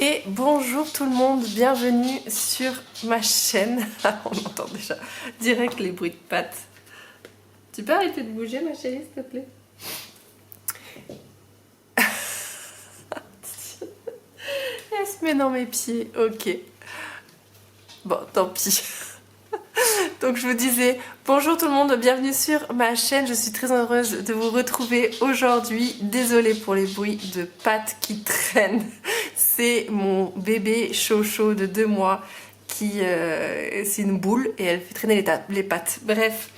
Et bonjour tout le monde, bienvenue sur ma chaîne. On entend déjà direct les bruits de pattes. Tu peux arrêter de bouger ma chérie s'il te plaît? Elle se met dans mes pieds, ok. Bon, tant pis. Donc je vous disais, bonjour tout le monde, bienvenue sur ma chaîne. Je suis très heureuse de vous retrouver aujourd'hui. Désolée pour les bruits de pattes qui traînent. C'est mon bébé Chocho de 2 mois qui... c'est une boule et elle fait traîner les pattes. Bref,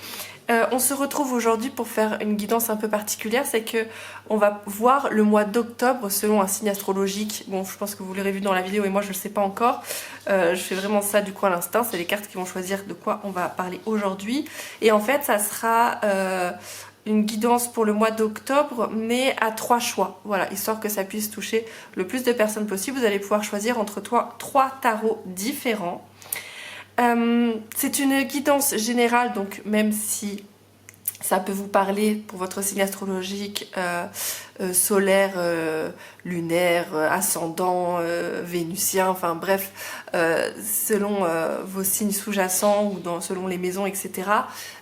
on se retrouve aujourd'hui pour faire une guidance un peu particulière. C'est que on va voir le mois d'octobre selon un signe astrologique. Bon, je pense que vous l'aurez vu dans la vidéo et moi je ne le sais pas encore. Je fais vraiment ça du coup à l'instinct. C'est les cartes qui vont choisir de quoi on va parler aujourd'hui. Et en fait, ça sera une guidance pour le mois d'octobre, mais à 3 choix. Voilà, histoire que ça puisse toucher le plus de personnes possible. Vous allez pouvoir choisir entre 3 tarots différents. C'est une guidance générale, donc même si ça peut vous parler pour votre signe astrologique solaire, lunaire, ascendant, vénusien, enfin bref, selon vos signes sous-jacents ou selon les maisons, etc.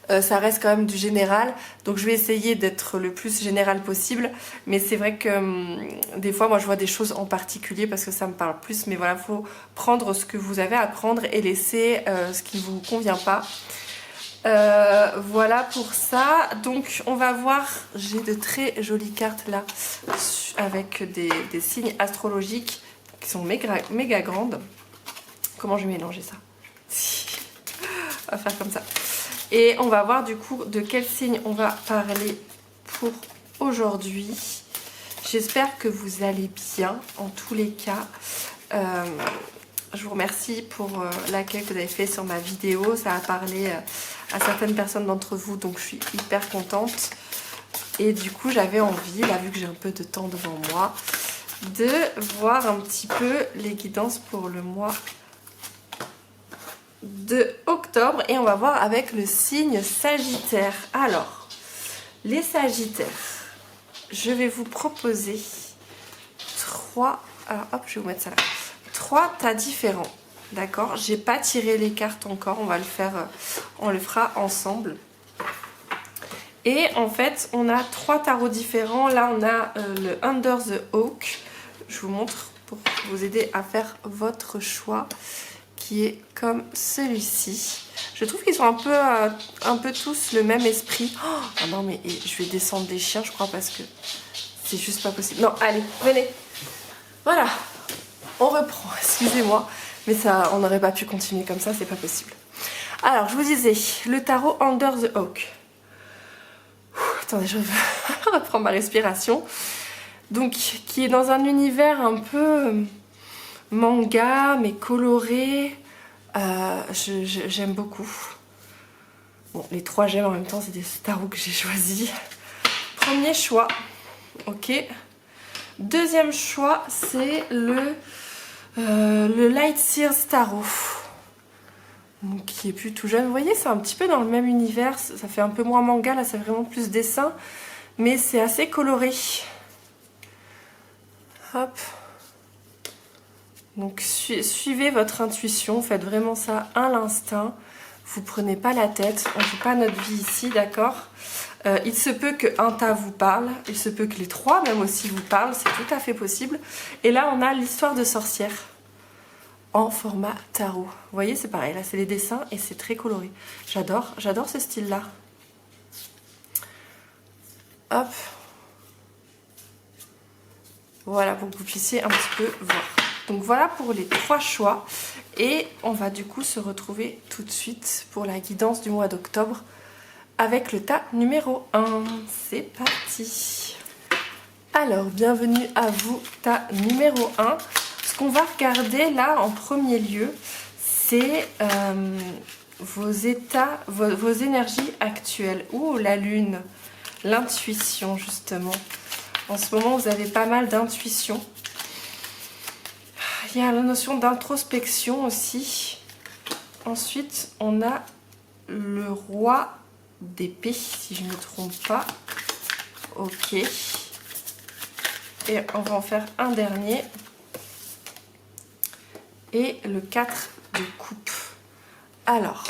Ça reste quand même du général, donc je vais essayer d'être le plus général possible, mais c'est vrai que des fois moi je vois des choses en particulier parce que ça me parle plus, mais voilà, il faut prendre ce que vous avez à prendre et laisser ce qui ne vous convient pas. Voilà pour ça. Donc on va voir, j'ai de très jolies cartes là avec des signes astrologiques qui sont méga grandes. Comment je vais mélanger ça? On va faire comme ça. Et on va voir du coup de quel signe on va parler pour aujourd'hui. J'espère que vous allez bien en tous les cas. Je vous remercie pour l'accueil que vous avez fait sur ma vidéo. Ça a parlé à certaines personnes d'entre vous, donc je suis hyper contente. Et du coup, j'avais envie, là, vu que j'ai un peu de temps devant moi, de voir un petit peu les guidances pour le mois de octobre. Et on va voir avec le signe Sagittaire. Alors, les Sagittaires, je vais vous proposer 3... Alors, hop, je vais vous mettre ça là. 3 tas différents, d'accord? J'ai pas tiré les cartes encore, on va le faire, on le fera ensemble. Et en fait, on a 3 tarots différents. Là, on a le Under the Oak. Je vous montre pour vous aider à faire votre choix, qui est comme celui-ci. Je trouve qu'ils sont un peu tous le même esprit. Oh non, mais je vais descendre des chiens, je crois, parce que c'est juste pas possible. Non, allez, venez. Voilà. On reprend, excusez-moi, mais ça, on n'aurait pas pu continuer comme ça, c'est pas possible. Alors, je vous disais, le tarot Under the Oak. Attendez, je reprends ma respiration. Donc, qui est dans un univers un peu manga, mais coloré. J'aime beaucoup. Bon, les 3 j'aime en même temps, c'est des tarots que j'ai choisis. Premier choix, ok. Deuxième choix, c'est le Light Sears Tarot, donc, qui est plus tout jeune. Vous voyez, c'est un petit peu dans le même univers. Ça fait un peu moins manga, là c'est vraiment plus dessin, mais c'est assez coloré. Hop. Donc suivez votre intuition, faites vraiment ça à l'instinct. Vous prenez pas la tête, on ne joue pas notre vie ici, d'accord? Il se peut qu'un tas vous parle, il se peut que les 3 même aussi vous parlent, c'est tout à fait possible. Et là on a l'histoire de sorcière en format tarot. Vous voyez, c'est pareil, là c'est les dessins et c'est très coloré. J'adore ce style là. Hop. Voilà, pour que vous puissiez un petit peu voir. Donc voilà pour les 3 choix. Et on va du coup se retrouver tout de suite pour la guidance du mois d'octobre avec le tas numéro 1. C'est parti. Alors, bienvenue à vous, tas numéro 1. Ce qu'on va regarder là en premier lieu, c'est vos états, vos énergies actuelles. Ouh, la lune, l'intuition justement. En ce moment, vous avez pas mal d'intuition. Il y a la notion d'introspection aussi. Ensuite, on a le roi d'épée, si je ne me trompe pas. Ok. Et on va en faire un dernier. et le 4 de coupe. Alors,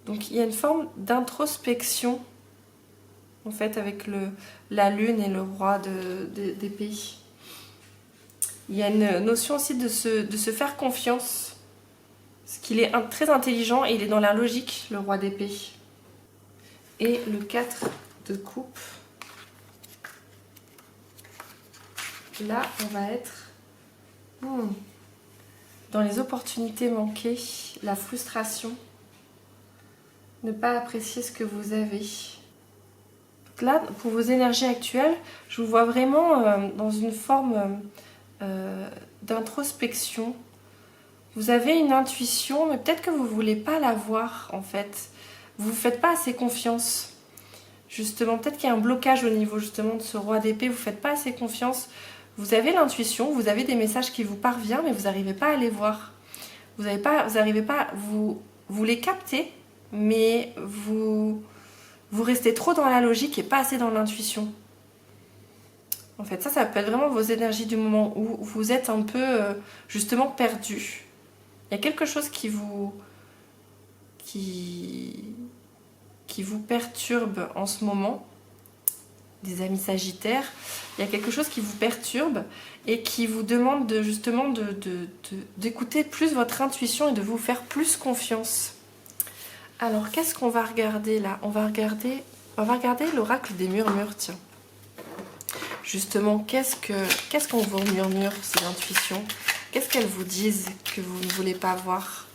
donc il y a une forme d'introspection en fait avec la lune et le roi d'épée. Il y a une notion aussi de se faire confiance, parce qu'il est très intelligent et il est dans la logique, le roi d'épée. Et le 4 de coupe. Là, on va être dans les opportunités manquées, la frustration, ne pas apprécier ce que vous avez. Donc là, pour vos énergies actuelles, je vous vois vraiment dans une forme d'introspection. Vous avez une intuition, mais peut-être que vous ne voulez pas la voir en fait. Vous ne vous faites pas assez confiance. Justement, peut-être qu'il y a un blocage au niveau justement de ce roi d'épée, vous ne faites pas assez confiance. Vous avez l'intuition, vous avez des messages qui vous parviennent, mais vous n'arrivez pas à les voir. Vous les captez, mais vous restez trop dans la logique et pas assez dans l'intuition. En fait, ça peut être vraiment vos énergies du moment où vous êtes un peu justement perdu. Il y a quelque chose qui vous perturbe en ce moment, des amis sagittaires. Il y a quelque chose qui vous perturbe et qui vous demande justement d'écouter plus votre intuition et de vous faire plus confiance. Alors, qu'est-ce qu'on va regarder là? On va regarder l'oracle des murmures, tiens. Justement, qu'est-ce qu'on vous murmure, ces intuitions? Qu'est-ce qu'elles vous disent que vous ne voulez pas voir,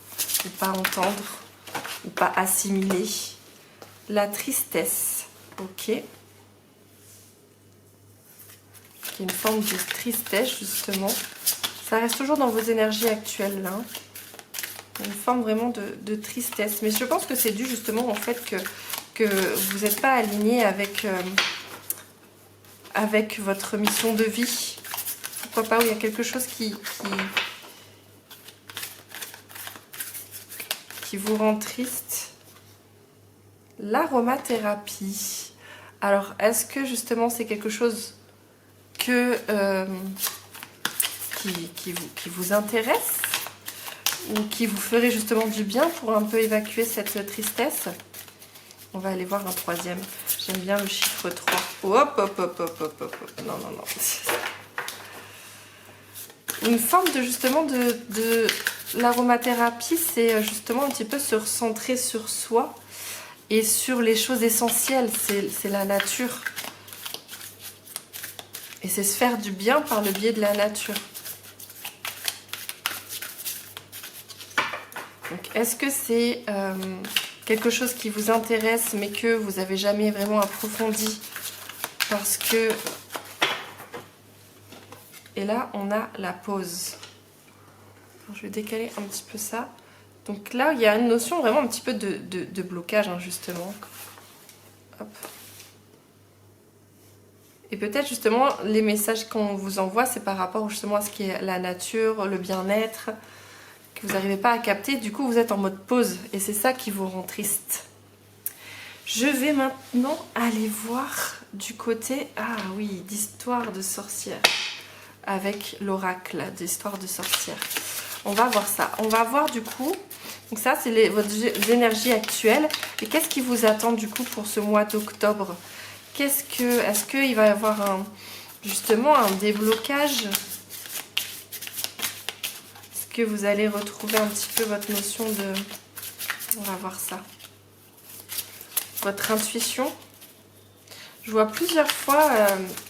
ou pas entendre, ou pas assimiler? La tristesse, ok. Il y a une forme de tristesse, justement. Ça reste toujours dans vos énergies actuelles, là. Une forme vraiment de tristesse. Mais je pense que c'est dû, justement, au fait que vous n'êtes pas aligné avec votre mission de vie. Pourquoi pas, où il y a quelque chose qui vous rend triste. L'aromathérapie. Alors, est-ce que justement c'est quelque chose qui vous intéresse ou qui vous ferait justement du bien pour un peu évacuer cette tristesse? On va aller voir un troisième. J'aime bien le chiffre 3. Hop, hop, hop, hop, hop, hop. Non, non, non. Une forme de justement de l'aromathérapie, c'est justement un petit peu se recentrer sur soi et sur les choses essentielles. C'est la nature. Et c'est se faire du bien par le biais de la nature. Donc, est-ce que c'est quelque chose qui vous intéresse mais que vous n'avez jamais vraiment approfondi parce que... Et là, on a la pause. Alors, je vais décaler un petit peu ça. Donc là, il y a une notion vraiment un petit peu de blocage, hein, justement. Hop. Et peut-être justement, les messages qu'on vous envoie, c'est par rapport justement à ce qui est la nature, le bien-être, que vous n'arrivez pas à capter. Du coup, vous êtes en mode pause. Et c'est ça qui vous rend triste. Je vais maintenant aller voir du côté, ah oui, d'histoire de sorcière. Avec l'oracle d'histoire de sorcière. On va voir ça. On va voir du coup, donc ça c'est vos énergies actuelles. Et qu'est-ce qui vous attend du coup pour ce mois d'octobre? Est-ce qu'il va y avoir justement un déblocage? Est-ce que vous allez retrouver un petit peu votre notion de... On va voir ça. Votre intuition. Je vois plusieurs fois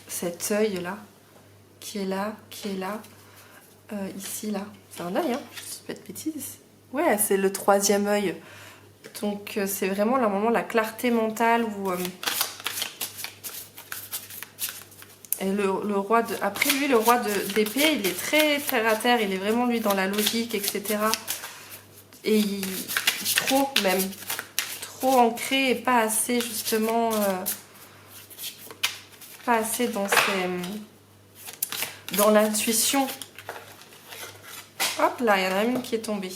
cet œil là. Qui est là, ici, là. C'est un œil, hein, je ne dis pas de bêtises. Ouais, c'est le troisième œil. Donc, c'est vraiment là, moment, la clarté mentale où... et le roi de... Après, lui, le roi d'épée, il est très terre à terre, il est vraiment, lui, dans la logique, etc. Et trop, même. Trop ancré et pas assez, justement... pas assez dans l'intuition. Hop là, il y en a une qui est tombée.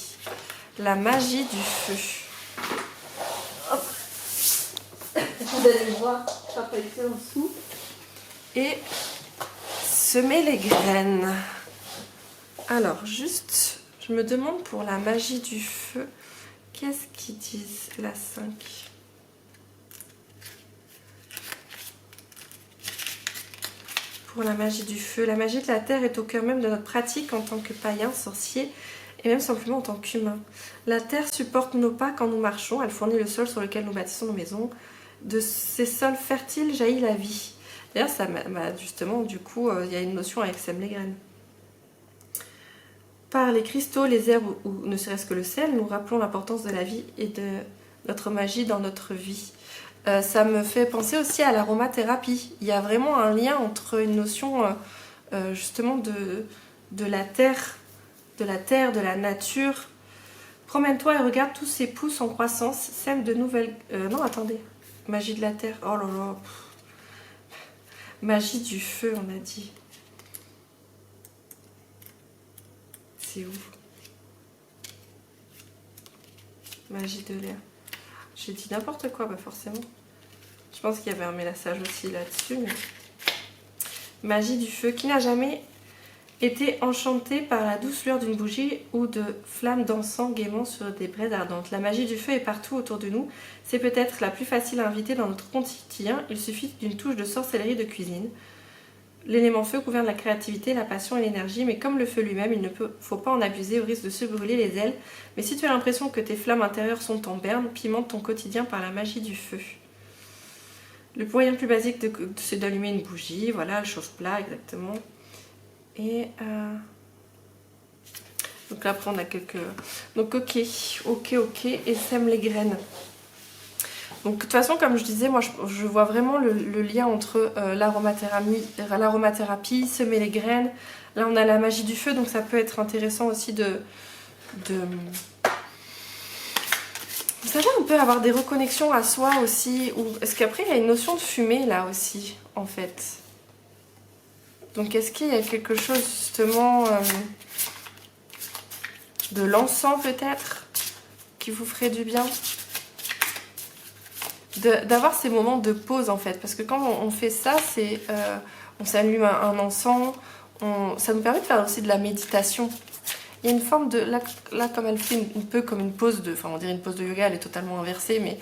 La magie du feu. Hop. Vous allez voir, ça peut être en dessous. Et semer les graines. Alors, juste, je me demande pour la magie du feu, qu'est-ce qu'ils disent, la 5? Pour la magie du feu, la magie de la terre est au cœur même de notre pratique en tant que païens, sorciers et même simplement en tant qu'humains. La terre supporte nos pas quand nous marchons, elle fournit le sol sur lequel nous bâtissons nos maisons. De ces sols fertiles jaillit la vie. D'ailleurs, ça justement, du coup, il y a une notion avec sème les graines. Par les cristaux, les herbes ou ne serait-ce que le sel, nous rappelons l'importance de la vie et de notre magie dans notre vie. Ça me fait penser aussi à l'aromathérapie. Il y a vraiment un lien entre une notion justement de la terre, de la nature. Promène-toi et regarde tous ces pousses en croissance, sème de nouvelles... non, attendez. Magie de la terre. Oh là là. Magie du feu, on a dit. C'est où? Magie de l'air. J'ai dit n'importe quoi, bah forcément. Je pense qu'il y avait un message aussi là-dessus. Mais... Magie du feu. Qui n'a jamais été enchanté par la douce lueur d'une bougie ou de flammes dansant gaiement sur des braises ardentes? La magie du feu est partout autour de nous. C'est peut-être la plus facile à inviter dans notre quotidien. Il suffit d'une touche de sorcellerie de cuisine. L'élément feu gouverne la créativité, la passion et l'énergie, mais comme le feu lui-même, il ne faut pas en abuser au risque de se brûler les ailes. Mais si tu as l'impression que tes flammes intérieures sont en berne, pimente ton quotidien par la magie du feu. Le moyen le plus basique, c'est d'allumer une bougie, voilà, le chauffe-plat, exactement. Et donc là, après, on a quelques... Donc, ok, et sème les graines. Donc de toute façon, comme je disais, moi je vois vraiment le lien entre l'aromathérapie, semer les graines. Là on a la magie du feu, donc ça peut être intéressant aussi de... Vous savez, on peut avoir des reconnexions à soi aussi. Est-ce qu'après il y a une notion de fumée là aussi, en fait. Donc est-ce qu'il y a quelque chose justement de l'encens peut-être qui vous ferait du bien? D'avoir ces moments de pause en fait, parce que quand on fait ça, c'est on s'allume un encens, ça nous permet de faire aussi de la méditation. Il y a une forme de... Là comme elle fait un peu comme une pause de... Enfin on dirait une pause de yoga, elle est totalement inversée, mais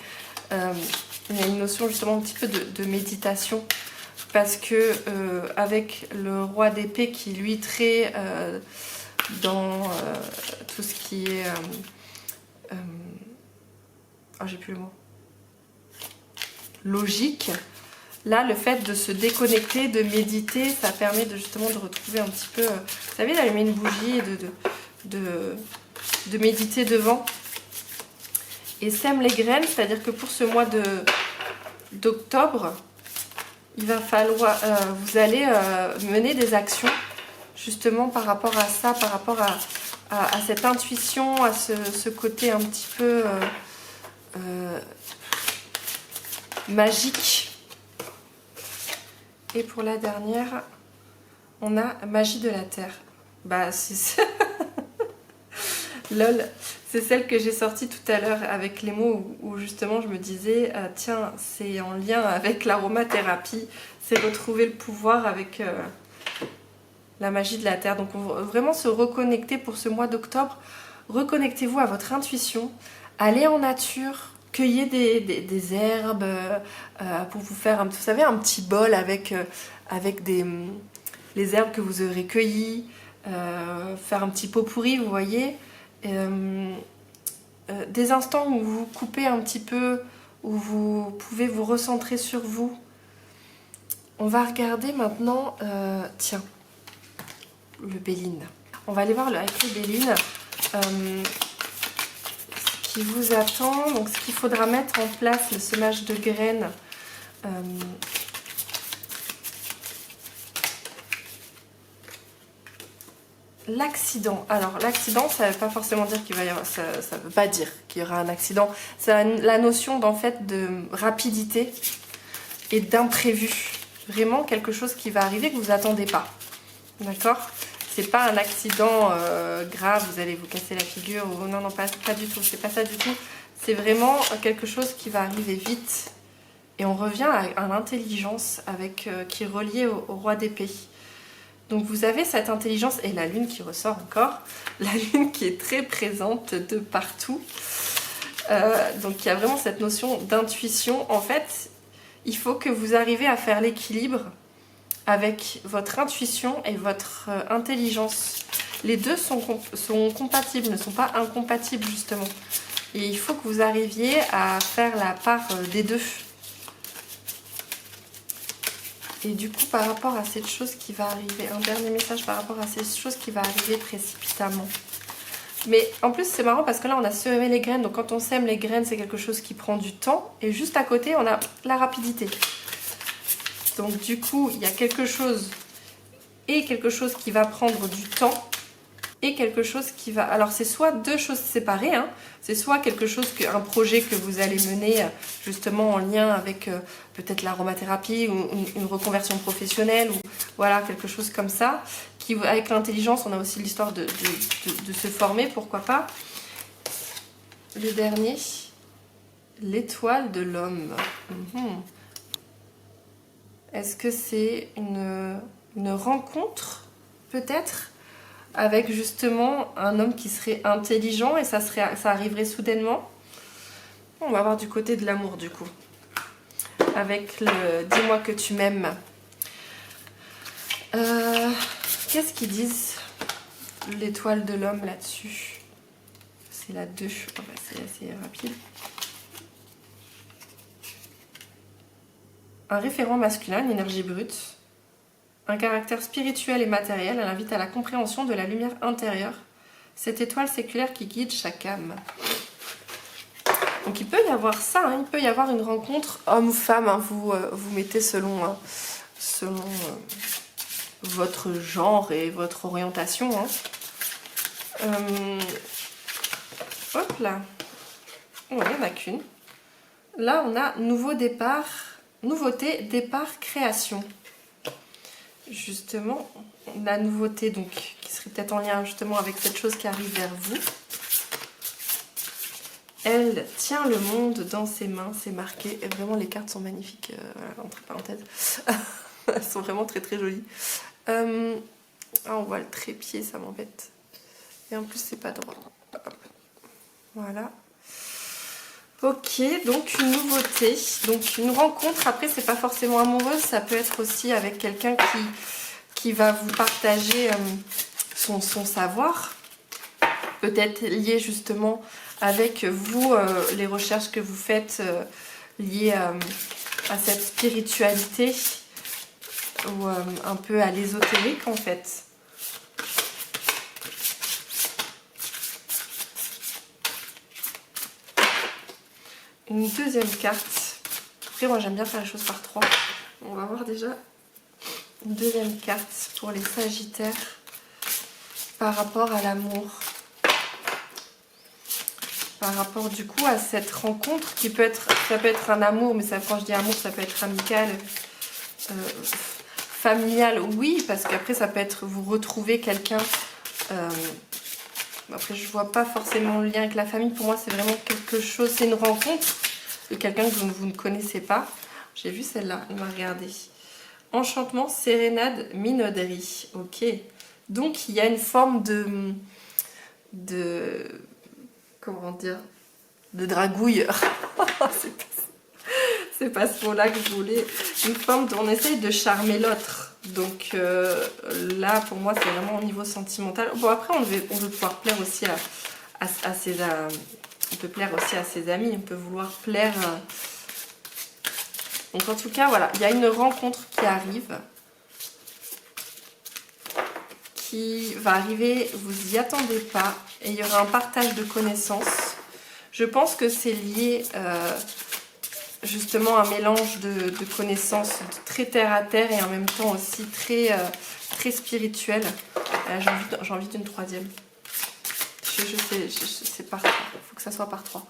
il y a une notion justement un petit peu de méditation, parce que avec le roi d'épée qui lui trait dans tout ce qui est... oh j'ai plus le mot. Logique. Là, le fait de se déconnecter, de méditer, ça permet justement de retrouver un petit peu... vous savez, d'allumer une bougie et de méditer devant. Et sème les graines, c'est-à-dire que pour ce mois d'octobre, il va falloir... vous allez mener des actions justement par rapport à ça, par rapport à cette intuition, à ce côté un petit peu... magique. Et pour la dernière, on a magie de la terre. Bah c'est lol, c'est celle que j'ai sortie tout à l'heure avec les mots où justement je me disais tiens, c'est en lien avec l'aromathérapie, c'est retrouver le pouvoir avec la magie de la terre. Donc on va vraiment se reconnecter pour ce mois d'octobre. Reconnectez-vous à votre intuition, allez en nature, cueillez des herbes pour vous faire, vous savez, un petit bol avec les herbes que vous aurez cueillies, faire un petit pot pourri, vous voyez. Des instants où vous coupez un petit peu, où vous pouvez vous recentrer sur vous. On va regarder maintenant, tiens, le Béline. On va aller voir avec le Béline. Qui vous attend. Donc ce qu'il faudra mettre en place, le semage de graines. L'accident. Alors l'accident, ça ne veut pas forcément dire qu'il va y avoir, ça veut pas dire qu'il y aura un accident. C'est la notion d'en fait de rapidité et d'imprévu. Vraiment quelque chose qui va arriver que vous attendez pas. D'accord? C'est pas un accident grave, vous allez vous casser la figure, ou non, non, pas du tout, c'est pas ça du tout. C'est vraiment quelque chose qui va arriver vite. Et on revient à l'intelligence qui est reliée au roi d'épée. Donc vous avez cette intelligence et la lune qui ressort encore, la lune qui est très présente de partout. Donc il y a vraiment cette notion d'intuition. En fait, il faut que vous arriviez à faire l'équilibre avec votre intuition et votre intelligence. Les deux sont compatibles, ne sont pas incompatibles justement. Et il faut que vous arriviez à faire la part des deux. Et du coup, par rapport à cette chose qui va arriver, un dernier message par rapport à cette chose qui va arriver précipitamment. Mais en plus, c'est marrant parce que là, on a semé les graines. Donc, quand on sème les graines, c'est quelque chose qui prend du temps. Et juste à côté, on a la rapidité. Donc, du coup, il y a quelque chose qui va prendre du temps et quelque chose qui va... Alors, c'est soit deux choses séparées, hein. C'est soit quelque chose, un projet que vous allez mener justement en lien avec peut-être l'aromathérapie ou une reconversion professionnelle ou voilà, quelque chose comme ça. Avec l'intelligence, on a aussi l'histoire de se former, pourquoi pas. Le dernier, l'étoile de l'homme. Est-ce que c'est une rencontre, peut-être, avec justement un homme qui serait intelligent et ça arriverait soudainement? On va voir du côté de l'amour, du coup. Avec le « dis-moi que tu m'aimes ». Qu'est-ce qu'ils disent l'étoile de l'homme là-dessus? C'est la 2, c'est assez rapide. Un référent masculin, une énergie brute, un caractère spirituel et matériel, elle invite à la compréhension de la lumière intérieure, cette étoile séculaire qui guide chaque âme. Donc il peut y avoir ça, hein, il peut y avoir une rencontre homme ou femme, hein, vous mettez selon votre genre et votre orientation. Hein. Hop là. Oh, il n'y en a qu'une. Là, on a nouveau départ, nouveauté, départ, création. Justement, la nouveauté, donc, qui serait peut-être en lien justement avec cette chose qui arrive vers vous. Elle tient le monde dans ses mains, c'est marqué. Et vraiment, les cartes sont magnifiques, voilà, entre parenthèses. Elles sont vraiment très très jolies. On voit le trépied, ça m'embête. Et en plus, c'est pas droit. Hop. Voilà. Ok, donc une nouveauté. Donc une rencontre, après, c'est pas forcément amoureuse, ça peut être aussi avec quelqu'un qui va vous partager son savoir. Peut-être lié justement avec vous, les recherches que vous faites liées à cette spiritualité ou un peu à l'ésotérique en fait. Une deuxième carte. Après, moi j'aime bien faire les choses par 3. On va voir déjà une deuxième carte pour les Sagittaires par rapport à l'amour. Par rapport du coup à cette rencontre qui peut être, ça peut être un amour, mais ça, quand je dis amour, ça peut être amical, familial, oui, parce qu'après ça peut être vous retrouver quelqu'un. Après je vois pas forcément le lien avec la famille, pour moi c'est vraiment quelque chose, c'est une rencontre de quelqu'un que vous ne connaissez pas. J'ai vu celle-là, on va regarder. Enchantement, sérénade, minauderie, ok. Donc il y a une forme de comment dire, de dragouille. C'est pas ce mot-là que je voulais. Une forme dont on essaye de charmer l'autre. Donc là, pour moi, c'est vraiment au niveau sentimental. Bon, après, on veut pouvoir plaire aussi à ses... on peut plaire aussi à ses amis. On peut vouloir plaire... Donc en tout cas, voilà. Il y a une rencontre qui arrive. Qui va arriver, vous y attendez pas. Et il y aura un partage de connaissances. Je pense que c'est lié... justement un mélange de connaissances très terre à terre et en même temps aussi très, très spirituel. J'ai envie d'une troisième. C'est par 3. Il faut que ça soit par 3.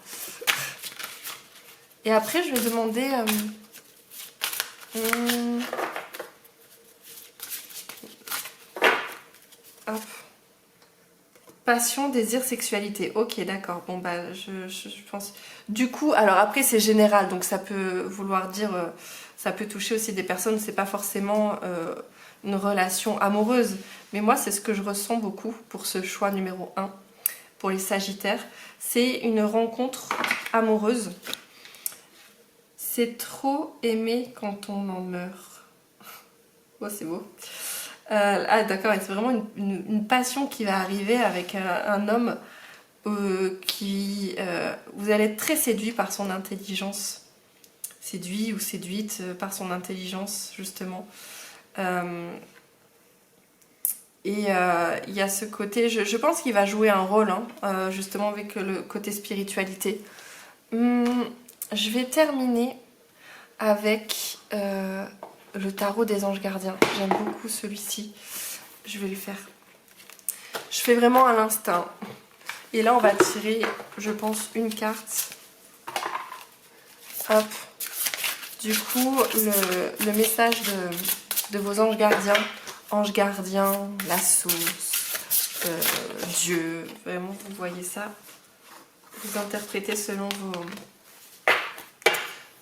Et après, je vais demander... hop. Passion, désir, sexualité. Ok, d'accord. Bon, bah, je pense... Du coup, alors après, c'est général. Donc, ça peut vouloir dire... ça peut toucher aussi des personnes. C'est pas forcément une relation amoureuse. Mais moi, c'est ce que je ressens beaucoup pour ce choix numéro 1, pour les Sagittaires. C'est une rencontre amoureuse. C'est trop aimer quand on en meurt. Oh, c'est beau. Ah d'accord, c'est vraiment une passion qui va arriver avec un homme qui... vous allez être très séduit par son intelligence. Séduit ou séduite par son intelligence, justement. Et il y a ce côté... Je pense qu'il va jouer un rôle, hein, justement, avec le côté spiritualité. Je vais terminer avec... le tarot des anges gardiens. J'aime beaucoup celui-ci. Je vais le faire. Je fais vraiment à l'instinct. Et là, on va tirer, je pense, une carte. Hop. Du coup, le message de vos anges gardiens, la source, Dieu. Vraiment, vous voyez ça. Vous interprétez selon vos...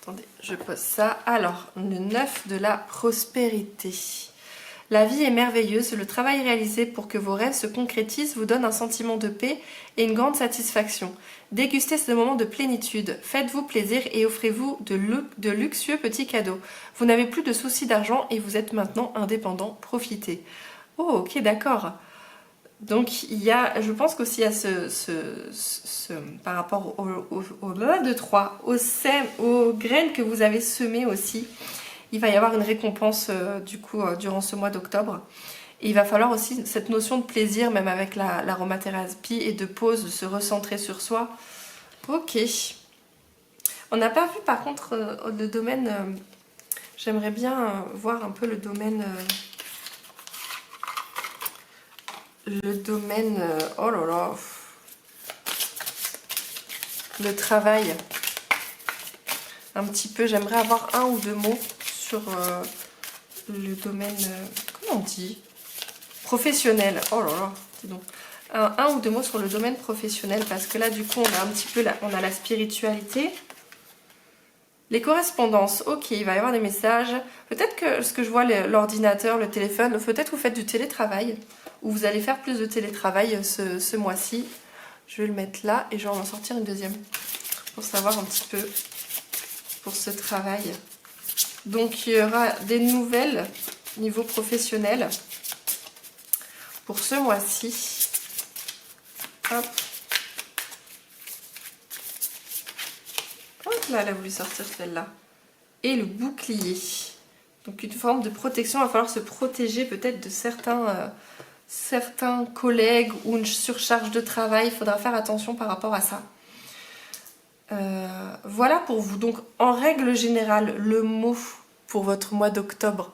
Attendez, je pose ça. Alors, le 9 de la prospérité. La vie est merveilleuse. Le travail réalisé pour que vos rêves se concrétisent vous donne un sentiment de paix et une grande satisfaction. Dégustez ce moment de plénitude. Faites-vous plaisir et offrez-vous de luxueux petits cadeaux. Vous n'avez plus de soucis d'argent et vous êtes maintenant indépendant. Profitez. Oh, ok, d'accord. Donc il y a, je pense qu'aussi il y a par rapport au 2, 3, aux graines que vous avez semées aussi, il va y avoir une récompense du coup durant ce mois d'octobre. Et il va falloir aussi cette notion de plaisir, même avec l'aromathérapie et de pause, de se recentrer sur soi. Ok. On n'a pas vu par contre le domaine, j'aimerais bien voir un peu le domaine... oh là là, le travail, un petit peu, j'aimerais avoir 1 ou 2 mots sur le domaine, comment on dit, professionnel, oh là là, dis donc, un ou 2 mots sur le domaine professionnel, parce que là du coup on a un petit peu, on a la spiritualité, les correspondances, ok, il va y avoir des messages, peut-être que ce que je vois, l'ordinateur, le téléphone, peut-être vous faites du télétravail, ou vous allez faire plus de télétravail ce mois-ci. Je vais le mettre là et je vais en sortir une deuxième pour savoir un petit peu pour ce travail. Donc il y aura des nouvelles niveau professionnel pour ce mois-ci. Hop. Hop là, elle a voulu sortir celle-là. Et le bouclier. Donc une forme de protection, il va falloir se protéger peut-être de certains collègues ou une surcharge de travail, il faudra faire attention par rapport à ça. Voilà pour vous. Donc en règle générale, le mot pour votre mois d'octobre,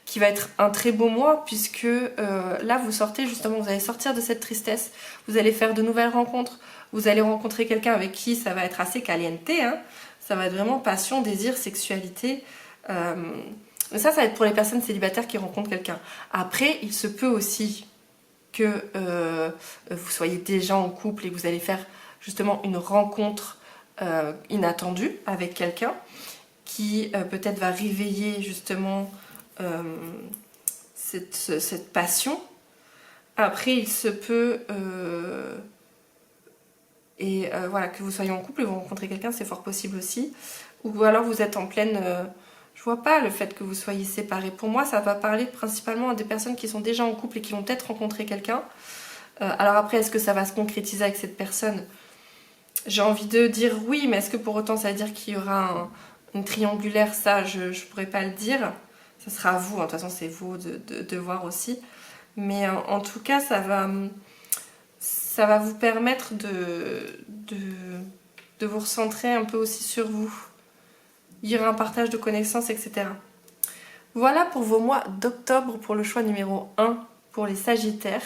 qui va être un très beau mois, puisque là vous sortez justement, vous allez sortir de cette tristesse, vous allez faire de nouvelles rencontres, vous allez rencontrer quelqu'un avec qui ça va être assez caliente, hein, ça va être vraiment passion, désir, sexualité. Ça va être pour les personnes célibataires qui rencontrent quelqu'un. Après, il se peut aussi que vous soyez déjà en couple et que vous allez faire justement une rencontre inattendue avec quelqu'un qui peut-être va réveiller justement cette passion. Après, il se peut voilà, que vous soyez en couple et vous rencontrez quelqu'un, c'est fort possible aussi. Ou alors vous êtes en pleine... je vois pas le fait que vous soyez séparés. Pour moi, ça va parler principalement à des personnes qui sont déjà en couple et qui vont peut-être rencontrer quelqu'un. Alors après, est-ce que ça va se concrétiser avec cette personne? J'ai envie de dire oui, mais est-ce que pour autant ça veut dire qu'il y aura une triangulaire? Ça, je ne pourrais pas le dire. Ça sera à vous, hein. De toute façon c'est vous de voir aussi. Mais en tout cas, ça va vous permettre de vous recentrer un peu aussi sur vous. Il y aura un partage de connaissances, etc. Voilà pour vos mois d'octobre pour le choix numéro 1 pour les Sagittaires.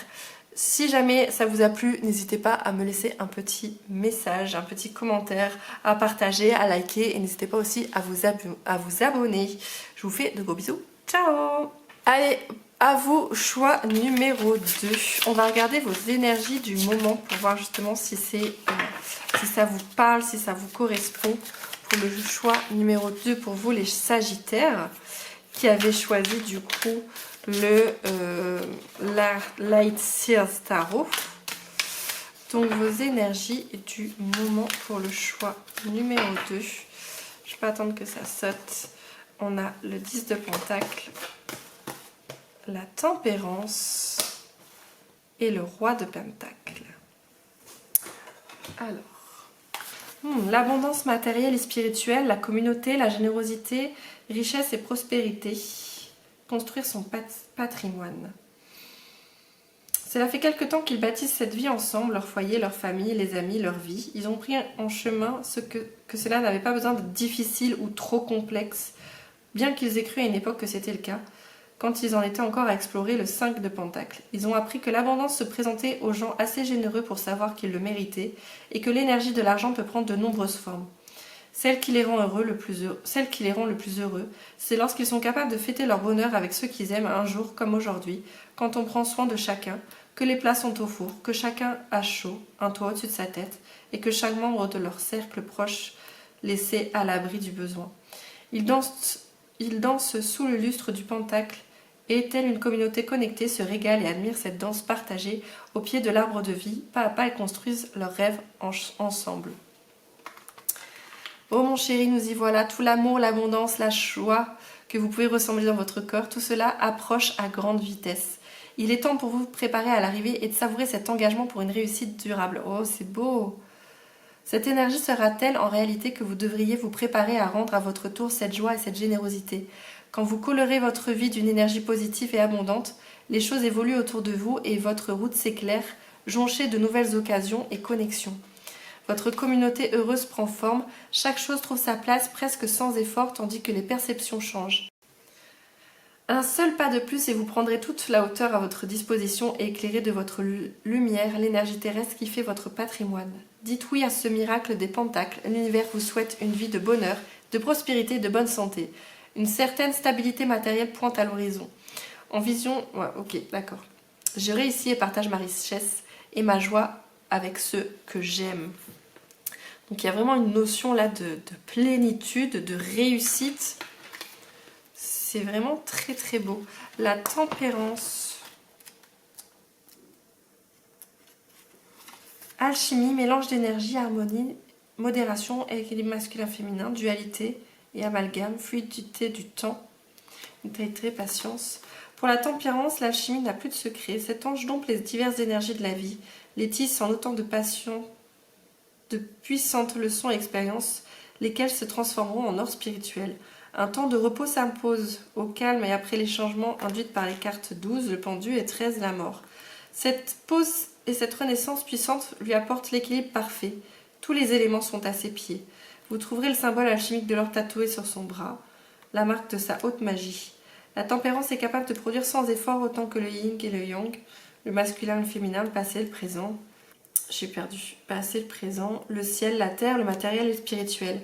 Si jamais ça vous a plu, n'hésitez pas à me laisser un petit message, un petit commentaire, à partager, à liker et n'hésitez pas aussi à vous abonner. Je vous fais de gros bisous. Ciao! Allez, à vous, choix numéro 2. On va regarder vos énergies du moment pour voir justement si ça vous parle, si ça vous correspond. Pour le choix numéro 2 pour vous les Sagittaires. qui avez choisi du coup le Light Sears Tarot. Donc vos énergies du moment pour le choix numéro 2. Je ne vais pas attendre que ça saute. On a le 10 de Pentacle, la Tempérance et le Roi de Pentacle. Alors, l'abondance matérielle et spirituelle, la communauté, la générosité, richesse et prospérité. Construire son patrimoine. Cela fait quelque temps qu'ils bâtissent cette vie ensemble, leur foyer, leur famille, les amis, leur vie. Ils ont pris en chemin ce que cela n'avait pas besoin d'être difficile ou trop complexe, bien qu'ils aient cru à une époque que c'était le cas, quand ils en étaient encore à explorer le 5 de Pentacle. Ils ont appris que l'abondance se présentait aux gens assez généreux pour savoir qu'ils le méritaient, et que l'énergie de l'argent peut prendre de nombreuses formes. Celle qui les rend le plus heureux, c'est lorsqu'ils sont capables de fêter leur bonheur avec ceux qu'ils aiment un jour comme aujourd'hui, quand on prend soin de chacun, que les plats sont au four, que chacun a chaud, un toit au-dessus de sa tête, et que chaque membre de leur cercle proche laissé à l'abri du besoin. Ils dansent sous le lustre du Pentacle, et telle une communauté connectée se régale et admire cette danse partagée au pied de l'arbre de vie. Pas à pas, ils construisent leurs rêves ensemble. Oh mon chéri, nous y voilà, tout l'amour, l'abondance, la joie que vous pouvez ressentir dans votre corps, tout cela approche à grande vitesse. Il est temps pour vous de préparer à l'arrivée et de savourer cet engagement pour une réussite durable. Oh, c'est beau! Cette énergie sera telle en réalité que vous devriez vous préparer à rendre à votre tour cette joie et cette générosité. Quand vous colorez votre vie d'une énergie positive et abondante, les choses évoluent autour de vous et votre route s'éclaire, jonchée de nouvelles occasions et connexions. Votre communauté heureuse prend forme, chaque chose trouve sa place presque sans effort tandis que les perceptions changent. Un seul pas de plus et vous prendrez toute la hauteur à votre disposition et éclairez de votre lumière l'énergie terrestre qui fait votre patrimoine. Dites oui à ce miracle des Pentacles. L'univers vous souhaite une vie de bonheur, de prospérité et de bonne santé. Une certaine stabilité matérielle pointe à l'horizon. En vision... Ouais, ok, d'accord. Je réussis et partage ma richesse et ma joie avec ceux que j'aime. Donc il y a vraiment une notion là de plénitude, de réussite. C'est vraiment très très beau. La tempérance. Alchimie, mélange d'énergie, harmonie, modération, équilibre masculin-féminin, dualité et amalgame, fluidité du temps, intégrité, patience. Pour la tempérance, l'alchimie n'a plus de secret. Cet ange dompte les diverses énergies de la vie, les tisse en autant de passion, de puissantes leçons et expériences, lesquelles se transformeront en or spirituel. Un temps de repos s'impose au calme et après les changements induits par les cartes 12, le pendu et 13, la mort. Cette pause et cette renaissance puissante lui apportent l'équilibre parfait. Tous les éléments sont à ses pieds. Vous trouverez le symbole alchimique de l'or tatoué sur son bras, la marque de sa haute magie. La tempérance est capable de produire sans effort autant que le yin et le yang, le masculin et le féminin, le passé et le présent. J'ai perdu. Passé, le présent, le ciel, la terre, le matériel et le spirituel.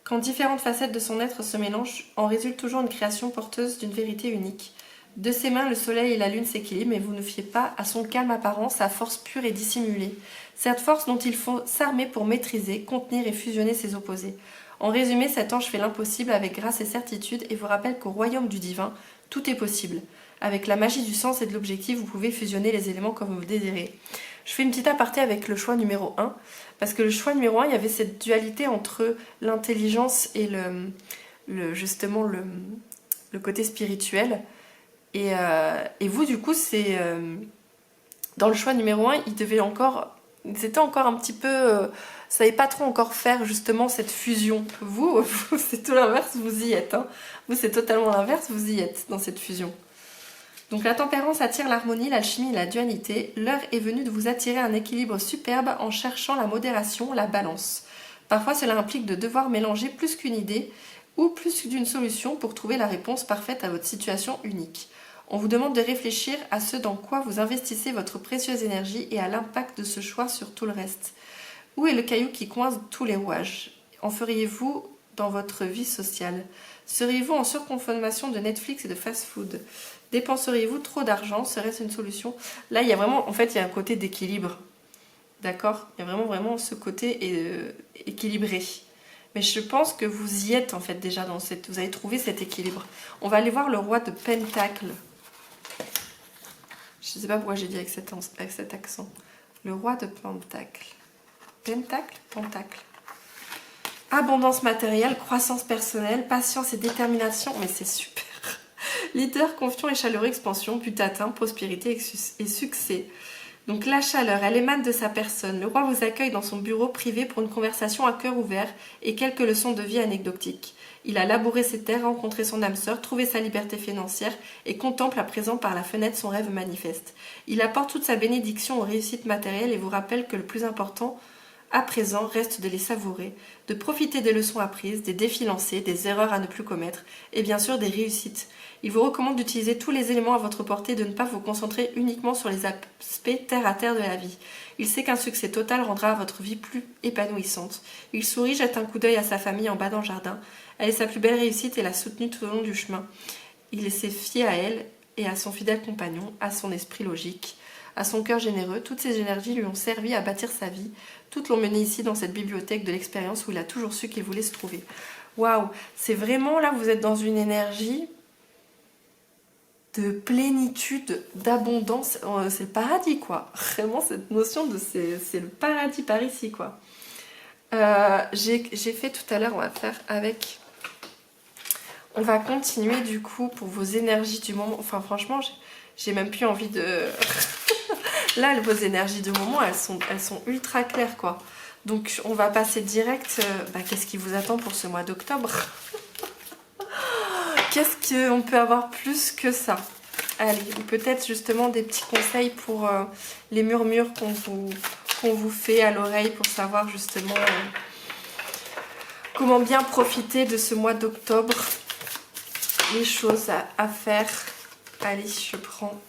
Quand différentes facettes de son être se mélangent, en résulte toujours une création porteuse d'une vérité unique. De ses mains, le soleil et la lune s'équilibrent, mais vous ne fiez pas à son calme apparent, sa force pure et dissimulée. Cette force dont il faut s'armer pour maîtriser, contenir et fusionner ses opposés. En résumé, cet ange fait l'impossible avec grâce et certitude et vous rappelle qu'au royaume du divin, tout est possible. Avec la magie du sens et de l'objectif, vous pouvez fusionner les éléments comme vous le désirez. Je fais une petite aparté avec le choix numéro 1, parce que le choix numéro 1, il y avait cette dualité entre l'intelligence et justement le côté spirituel. Et vous, du coup, c'est dans le choix numéro 1, c'était encore un petit peu... savez pas trop encore faire justement cette fusion. Vous c'est tout l'inverse, vous y êtes. Hein. Vous, c'est totalement l'inverse, vous y êtes dans cette fusion. Donc la tempérance attire l'harmonie, l'alchimie et la dualité. L'heure est venue de vous attirer un équilibre superbe en cherchant la modération, la balance. Parfois cela implique de devoir mélanger plus qu'une idée ou plus d'une solution pour trouver la réponse parfaite à votre situation unique. On vous demande de réfléchir à ce dans quoi vous investissez votre précieuse énergie et à l'impact de ce choix sur tout le reste. Où est le caillou qui coince tous les rouages? En feriez-vous dans votre vie sociale? Seriez-vous en surconsommation de Netflix et de fast-food? Dépenseriez-vous trop d'argent? Serait-ce une solution? Là, il y a vraiment, en fait, il y a un côté d'équilibre. D'accord? Il y a vraiment ce côté équilibré. Mais je pense que vous y êtes en fait déjà dans cette... Vous avez trouvé cet équilibre. On va aller voir le roi de Pentacle. Je ne sais pas pourquoi j'ai dit avec cet accent. Le roi de Pentacle. Pentacle? Pentacle. Abondance matérielle, croissance personnelle, patience et détermination. Mais c'est super. Leader, confiant et chaleureux, expansion, but atteint, prospérité et succès. Donc la chaleur, elle émane de sa personne. Le roi vous accueille dans son bureau privé pour une conversation à cœur ouvert et quelques leçons de vie anecdotiques. Il a labouré ses terres, rencontré son âme sœur, trouvé sa liberté financière et contemple à présent par la fenêtre son rêve manifeste. Il apporte toute sa bénédiction aux réussites matérielles et vous rappelle que le plus important à présent reste de les savourer, de profiter des leçons apprises, des défis lancés, des erreurs à ne plus commettre et bien sûr des réussites. Il vous recommande d'utiliser tous les éléments à votre portée, de ne pas vous concentrer uniquement sur les aspects terre à terre de la vie. Il sait qu'un succès total rendra votre vie plus épanouissante. Il sourit, jette un coup d'œil à sa famille en bas dans le jardin. Elle est sa plus belle réussite et l'a soutenue tout au long du chemin. Il s'est fié à elle et à son fidèle compagnon, à son esprit logique, à son cœur généreux. Toutes ces énergies lui ont servi à bâtir sa vie. Toutes l'ont mené ici dans cette bibliothèque de l'expérience où il a toujours su qu'il voulait se trouver. Waouh, c'est vraiment là, vous êtes dans une énergie de plénitude, d'abondance. C'est le paradis, quoi. Vraiment, cette notion de c'est le paradis par ici, quoi. J'ai fait tout à l'heure, on va faire avec... On va continuer, du coup, pour vos énergies du moment. Enfin, franchement, j'ai même plus envie de... Là, vos énergies du moment, elles sont ultra claires, quoi. Donc, on va passer direct... qu'est-ce qui vous attend pour ce mois d'octobre? Qu'est-ce qu'on peut avoir plus que ça? Allez, ou peut-être justement des petits conseils pour les murmures qu'on vous fait à l'oreille pour savoir justement comment bien profiter de ce mois d'octobre. Les choses à faire. Allez, je prends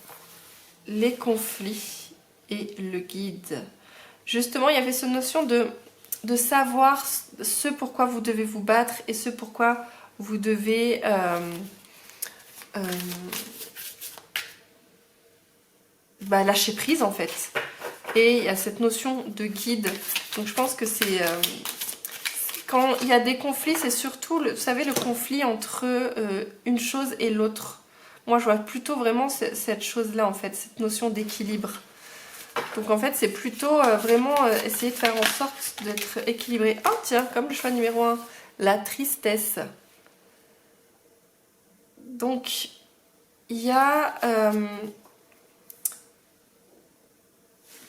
les conflits et le guide. Justement, il y avait cette notion de savoir ce pourquoi vous devez vous battre et ce pourquoi vous devez lâcher prise en fait. Et il y a cette notion de guide. Donc je pense que c'est... quand il y a des conflits, c'est surtout, vous savez, le conflit entre une chose et l'autre. Moi je vois plutôt vraiment cette chose-là en fait, cette notion d'équilibre. Donc en fait c'est plutôt vraiment essayer de faire en sorte d'être équilibré. Oh tiens, comme le choix numéro 1, la tristesse. Donc, il y a...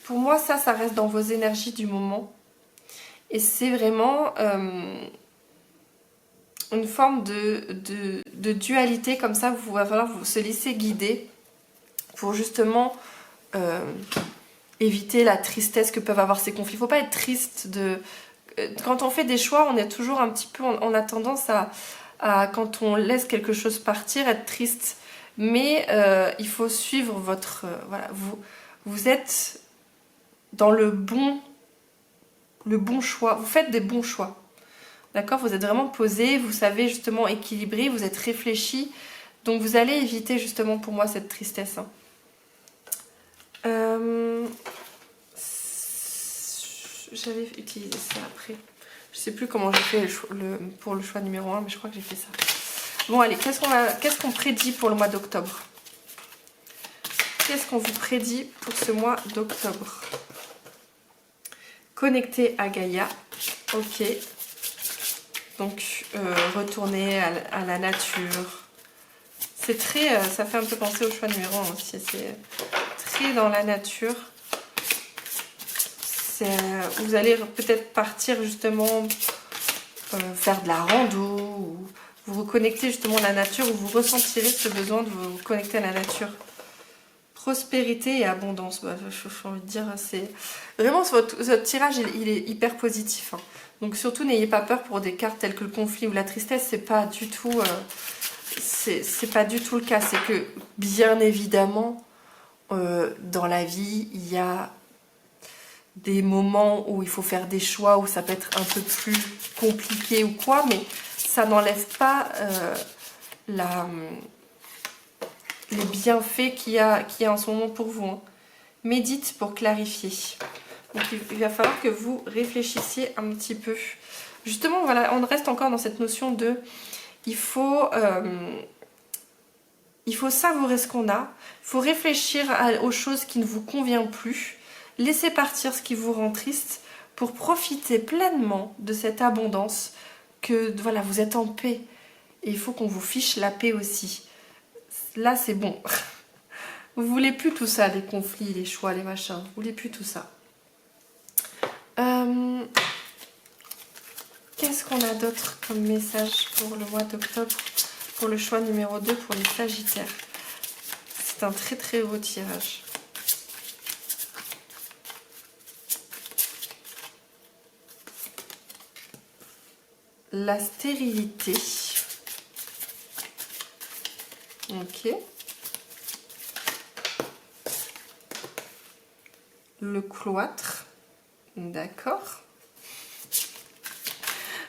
pour moi, ça reste dans vos énergies du moment. Et c'est vraiment une forme de dualité comme ça. Il va falloir se laisser guider pour justement éviter la tristesse que peuvent avoir ces conflits. Il ne faut pas être triste de... Quand on fait des choix, on est toujours un petit peu... On a tendance à quand on laisse quelque chose partir, être triste. Mais il faut suivre votre... voilà, vous êtes dans le bon choix. Vous faites des bons choix. D'accord? Vous êtes vraiment posé, vous savez justement équilibrer, vous êtes réfléchi. Donc vous allez éviter justement pour moi cette tristesse. Hein. J'avais utilisé ça après. Je sais plus comment j'ai fait pour le choix numéro 1, mais je crois que j'ai fait ça. Bon allez, qu'est-ce qu'on prédit pour le mois d'octobre? Qu'est-ce qu'on vous prédit pour ce mois d'octobre? Connecté à Gaïa. Ok. Donc, retourner à la nature. C'est très... ça fait un peu penser au choix numéro 1 aussi. C'est très dans la nature. Vous allez peut-être partir justement faire de la rando ou vous reconnecter justement à la nature ou vous ressentirez ce besoin de vous connecter à la nature. Prospérité et abondance. J'ai envie de dire, c'est... Vraiment, votre tirage, il est hyper positif. Hein. Donc surtout, n'ayez pas peur pour des cartes telles que le conflit ou la tristesse. C'est pas du tout... c'est pas du tout le cas. C'est que, bien évidemment, dans la vie, il y a des moments où il faut faire des choix, où ça peut être un peu plus compliqué ou quoi, mais ça n'enlève pas les bienfaits qu'il y a en ce moment pour vous. Hein. Médite pour clarifier. Donc il va falloir que vous réfléchissiez un petit peu Justement, voilà, on reste encore dans cette notion de il faut savourer ce qu'on a, il faut réfléchir aux choses qui ne vous conviennent plus, laisser partir ce qui vous rend triste pour profiter pleinement de cette abondance que voilà, vous êtes en paix. Et il faut qu'on vous fiche la paix aussi. Là, c'est bon. Vous voulez plus tout ça, les conflits, les choix, les machins. Vous voulez plus tout ça. Qu'est-ce qu'on a d'autre comme message pour le mois d'octobre, pour le choix numéro 2 pour les Sagittaires? C'est un très très beau tirage. La stérilité. Ok. Le cloître. D'accord.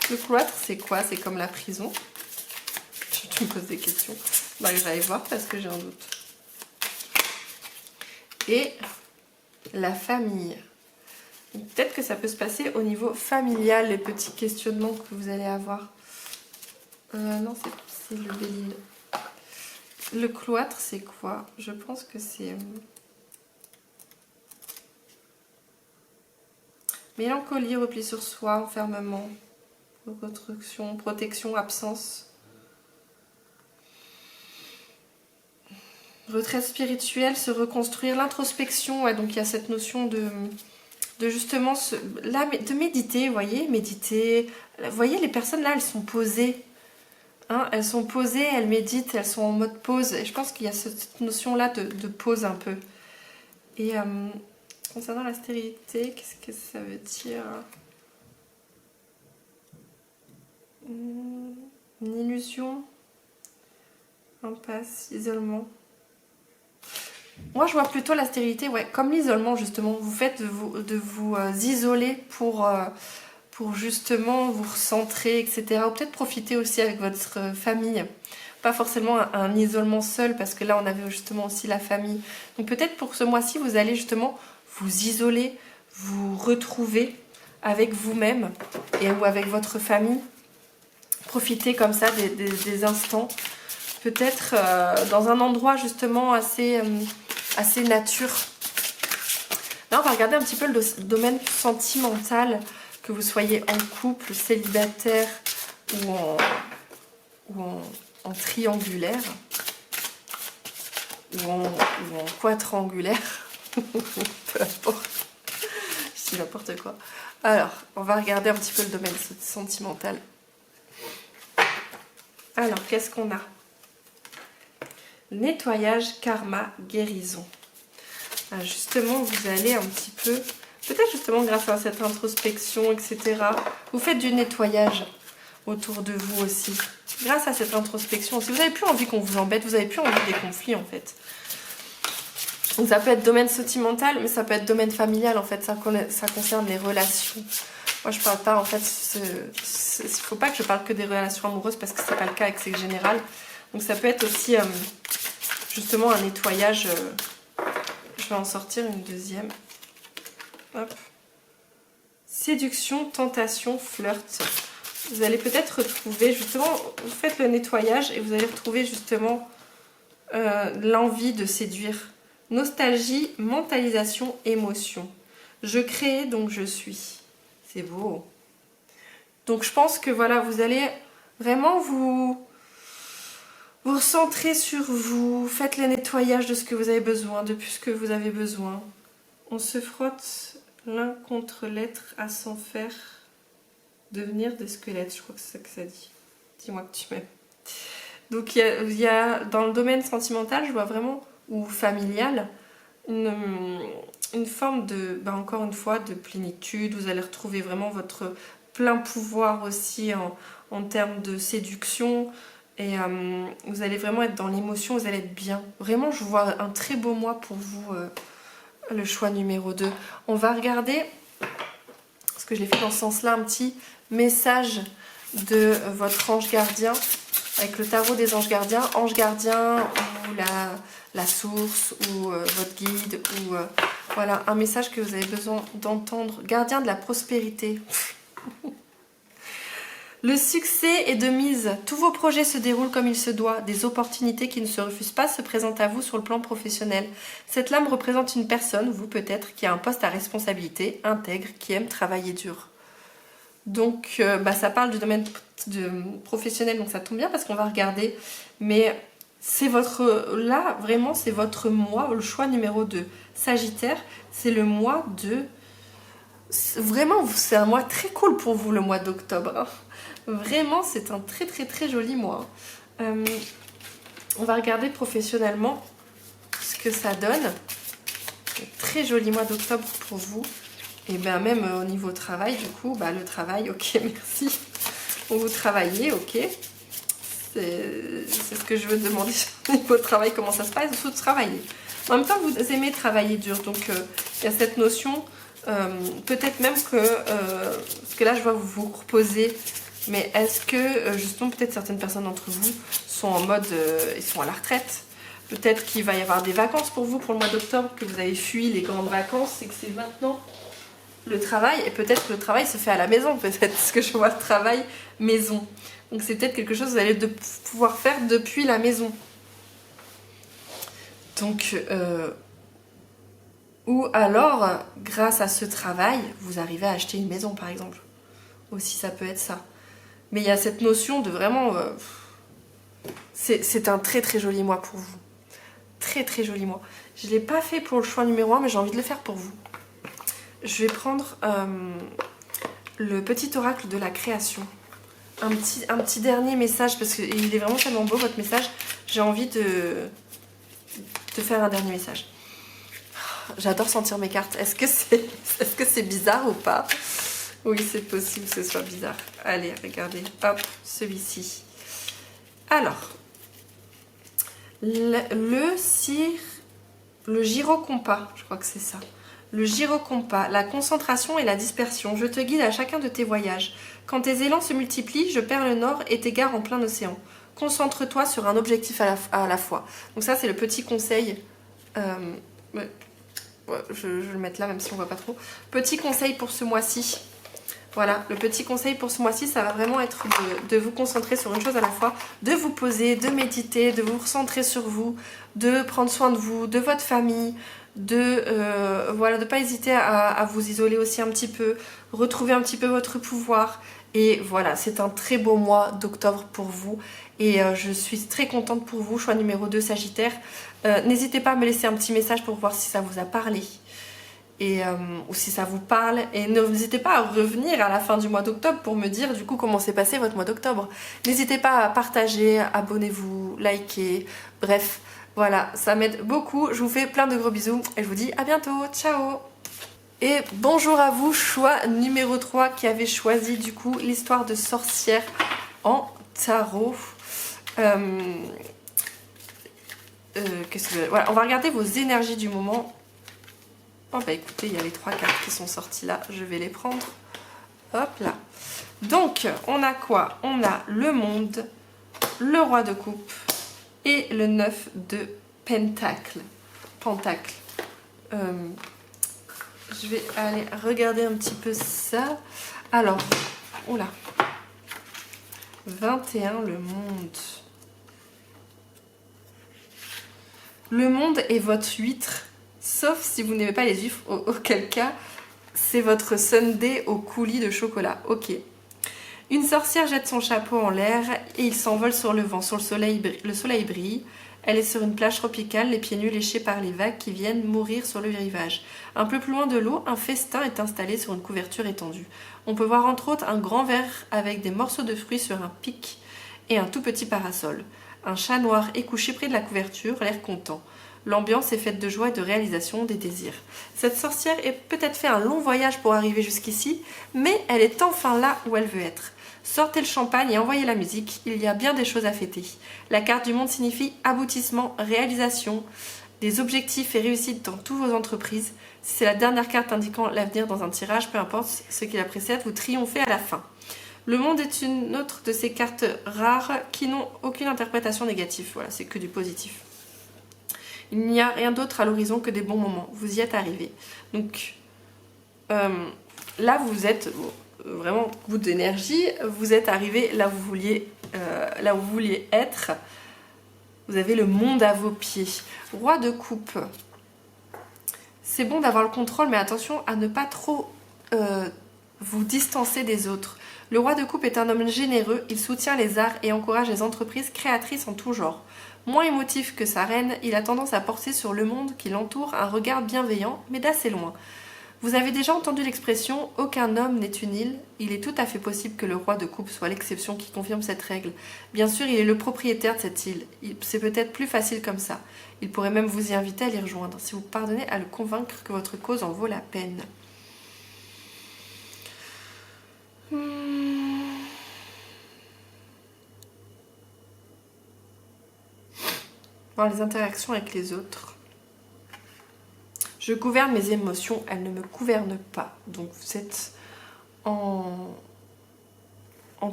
Le cloître, c'est quoi? C'est comme la prison. Tu me poses des questions. Bah, j'allais voir parce que j'ai un doute. Et la famille. Peut-être que ça peut se passer au niveau familial, les petits questionnements que vous allez avoir. Non, c'est le Béline. Le cloître, c'est quoi? Je pense que c'est... mélancolie, repli sur soi, enfermement, reconstruction, protection, absence. Retraite spirituelle, se reconstruire, l'introspection. Ouais, donc il y a cette notion de justement, de méditer, vous voyez, méditer. Vous voyez, les personnes là, elles sont posées. Hein, elles sont posées, elles méditent, elles sont en mode pause. Et je pense qu'il y a cette notion-là de pause un peu. Et concernant la stérilité, qu'est-ce que ça veut dire? Une illusion, impasse, isolement. Moi, je vois plutôt la stérilité, ouais, comme l'isolement, justement. Vous faites de vous isoler pour justement vous recentrer, etc. Ou peut-être profiter aussi avec votre famille. Pas forcément un isolement seul, parce que là, on avait justement aussi la famille. Donc peut-être pour ce mois-ci, vous allez justement vous isoler, vous retrouver avec vous-même ou avec votre famille. Profitez comme ça des instants. Peut-être dans un endroit justement assez nature. Là, on va regarder un petit peu le domaine sentimental, que vous soyez en couple, célibataire ou en triangulaire ou en quadrangulaire. Peu importe. Je dis n'importe quoi. Alors, on va regarder un petit peu le domaine sentimental. Alors, qu'est-ce qu'on a? Nettoyage, karma, guérison. Alors justement, vous allez un petit peu, peut-être justement grâce à cette introspection, etc., vous faites du nettoyage autour de vous aussi. Grâce à cette introspection, si vous n'avez plus envie qu'on vous embête, vous n'avez plus envie des conflits en fait. Donc ça peut être domaine sentimental, mais ça peut être domaine familial en fait, ça concerne les relations. Moi je parle pas en fait, il faut pas que je parle que des relations amoureuses parce que c'est pas le cas et que c'est général. Donc ça peut être aussi justement un nettoyage. Je vais en sortir une deuxième. Hop. Séduction, tentation, flirt. Vous allez peut-être retrouver justement, vous faites le nettoyage et vous allez retrouver justement l'envie de séduire. Nostalgie, mentalisation, émotion. Je crée donc je suis. C'est beau. Donc je pense que voilà, vous allez vraiment vous recentrez sur vous, faites le nettoyage de ce que vous avez besoin, de plus ce que vous avez besoin. On se frotte l'un contre l'être à s'en faire devenir des squelettes. Je crois que c'est ça que ça dit. Dis-moi que tu m'aimes. Donc il y a dans le domaine sentimental, je vois vraiment, ou familial, une forme de, encore une fois, de plénitude. Vous allez retrouver vraiment votre plein pouvoir aussi en termes de séduction. Et vous allez vraiment être dans l'émotion, vous allez être bien. Vraiment, je vois un très beau mois pour vous, le choix numéro 2. On va regarder, parce que je l'ai fait dans ce sens-là, un petit message de votre ange gardien, avec le tarot des anges gardiens. Ange gardien ou la source, ou votre guide, ou voilà, un message que vous avez besoin d'entendre. Gardien de la prospérité. Le succès est de mise. Tous vos projets se déroulent comme il se doit. Des opportunités qui ne se refusent pas se présentent à vous sur le plan professionnel. Cette lame représente une personne, vous peut-être, qui a un poste à responsabilité, intègre, qui aime travailler dur. Donc ça parle du domaine professionnel, donc ça tombe bien parce qu'on va regarder. Mais c'est là, vraiment, c'est votre mois, le choix numéro 2. Sagittaire, c'est le mois de... Vraiment, c'est un mois très cool pour vous, le mois d'octobre. Hein. Vraiment, c'est un très très très joli mois. On va regarder professionnellement ce que ça donne. Un très joli mois d'octobre pour vous. Et bien même au niveau travail, du coup, le travail, ok, merci. Vous travaillez, ok. C'est ce que je veux demander au niveau travail, comment ça se passe, vous travaillez. En même temps, vous aimez travailler dur, donc il y a cette notion, peut-être même que, parce que là je vois vous reposer, mais est-ce que justement peut-être certaines personnes d'entre vous sont en mode, ils sont à la retraite, peut-être qu'il va y avoir des vacances pour vous pour le mois d'octobre, que vous avez fui les grandes vacances et que c'est maintenant le travail, et peut-être que le travail se fait à la maison, peut-être, parce que je vois le travail maison. Donc c'est peut-être quelque chose que vous allez pouvoir faire depuis la maison. Donc, ou alors, grâce à ce travail, vous arrivez à acheter une maison, par exemple. Aussi, ça peut être ça. Mais il y a cette notion de vraiment... c'est un très très joli mois pour vous. Très très joli mois. Je ne l'ai pas fait pour le choix numéro 1, mais j'ai envie de le faire pour vous. Je vais prendre le petit oracle de la création. Un petit dernier message, parce qu'il est vraiment tellement beau votre message. J'ai envie de faire un dernier message. J'adore sentir mes cartes. Est-ce que c'est bizarre ou pas? Oui, c'est possible que ce soit bizarre. Allez, regardez. Hop, celui-ci. Alors, le gyrocompas, je crois que c'est ça. Le gyrocompas, la concentration et la dispersion. Je te guide à chacun de tes voyages. Quand tes élans se multiplient, je perds le nord et t'égare en plein océan. Concentre-toi sur un objectif à la fois. Donc ça, c'est le petit conseil. Je vais le mettre là, même si on ne voit pas trop. Petit conseil pour ce mois-ci. Voilà, le petit conseil pour ce mois-ci, ça va vraiment être de vous concentrer sur une chose à la fois, de vous poser, de méditer, de vous recentrer sur vous, de prendre soin de vous, de votre famille, de pas hésiter à vous isoler aussi un petit peu, retrouver un petit peu votre pouvoir. Et voilà, c'est un très beau mois d'octobre pour vous. Et je suis très contente pour vous, choix numéro 2 Sagittaire. N'hésitez pas à me laisser un petit message pour voir si ça vous a parlé. Ou si ça vous parle, et n'hésitez pas à revenir à la fin du mois d'octobre pour me dire du coup comment s'est passé votre mois d'octobre. N'hésitez pas à partager, abonnez-vous, likez, bref, voilà, ça m'aide beaucoup. Je vous fais plein de gros bisous et je vous dis à bientôt, ciao. Et bonjour à vous, choix numéro 3 qui avait choisi du coup l'histoire de sorcière en tarot. Voilà, on va regarder vos énergies du moment. Oh bah écoutez, il y a les 3 cartes qui sont sorties là, je vais les prendre. Hop là. Donc, on a quoi? On a le monde, le roi de coupe et le 9 de pentacles. Pentacle. Je vais aller regarder un petit peu ça. Alors, oula. 21, le monde. Le monde est votre huître. Sauf si vous n'aimez pas les huîtres, auquel cas, c'est votre sundae au coulis de chocolat. Ok. Une sorcière jette son chapeau en l'air et il s'envole sur le vent. Le soleil brille. Elle est sur une plage tropicale, les pieds nus léchés par les vagues qui viennent mourir sur le rivage. Un peu plus loin de l'eau, un festin est installé sur une couverture étendue. On peut voir entre autres un grand verre avec des morceaux de fruits sur un pic et un tout petit parasol. Un chat noir est couché près de la couverture, l'air content. L'ambiance est faite de joie et de réalisation des désirs. Cette sorcière a peut-être fait un long voyage pour arriver jusqu'ici, mais elle est enfin là où elle veut être. Sortez le champagne et envoyez la musique, il y a bien des choses à fêter. La carte du monde signifie aboutissement, réalisation, des objectifs et réussite dans toutes vos entreprises. Si c'est la dernière carte indiquant l'avenir dans un tirage, peu importe ce qui la précède, vous triomphez à la fin. Le monde est une autre de ces cartes rares qui n'ont aucune interprétation négative. Voilà, c'est que du positif. Il n'y a rien d'autre à l'horizon que des bons moments. Vous y êtes arrivé. Donc, là, vous êtes vraiment coup d'énergie, vous êtes arrivé là où vous vouliez être. Vous avez le monde à vos pieds. Roi de coupe. C'est bon d'avoir le contrôle, mais attention à ne pas trop vous distancer des autres. Le roi de coupe est un homme généreux, il soutient les arts et encourage les entreprises créatrices en tout genre. Moins émotif que sa reine, il a tendance à porter sur le monde qui l'entoure un regard bienveillant, mais d'assez loin. Vous avez déjà entendu l'expression « aucun homme n'est une île ». Il est tout à fait possible que le roi de coupe soit l'exception qui confirme cette règle. Bien sûr, il est le propriétaire de cette île. C'est peut-être plus facile comme ça. Il pourrait même vous y inviter à l'y rejoindre, si vous parvenez à le convaincre que votre cause en vaut la peine. Dans les interactions avec les autres. Je gouverne mes émotions, elles ne me gouvernent pas. Donc vous êtes en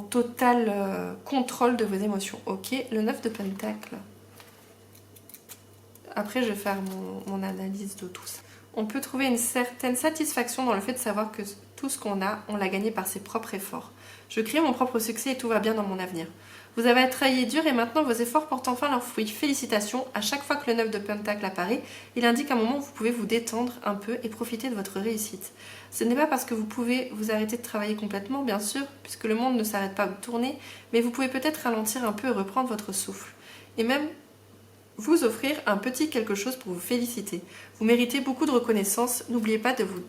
total contrôle de vos émotions. Ok, le 9 de Pentacle. Après, je vais faire mon analyse de tout ça. On peut trouver une certaine satisfaction dans le fait de savoir que tout ce qu'on a, on l'a gagné par ses propres efforts. Je crée mon propre succès et tout va bien dans mon avenir. Vous avez travaillé dur et maintenant vos efforts portent enfin leurs fruits. Félicitations, à chaque fois que le 9 de Pentacle apparaît, il indique un moment où vous pouvez vous détendre un peu et profiter de votre réussite. Ce n'est pas parce que vous pouvez vous arrêter de travailler complètement, bien sûr, puisque le monde ne s'arrête pas de tourner, mais vous pouvez peut-être ralentir un peu et reprendre votre souffle. Et même vous offrir un petit quelque chose pour vous féliciter. Vous méritez beaucoup de reconnaissance, n'oubliez pas de vous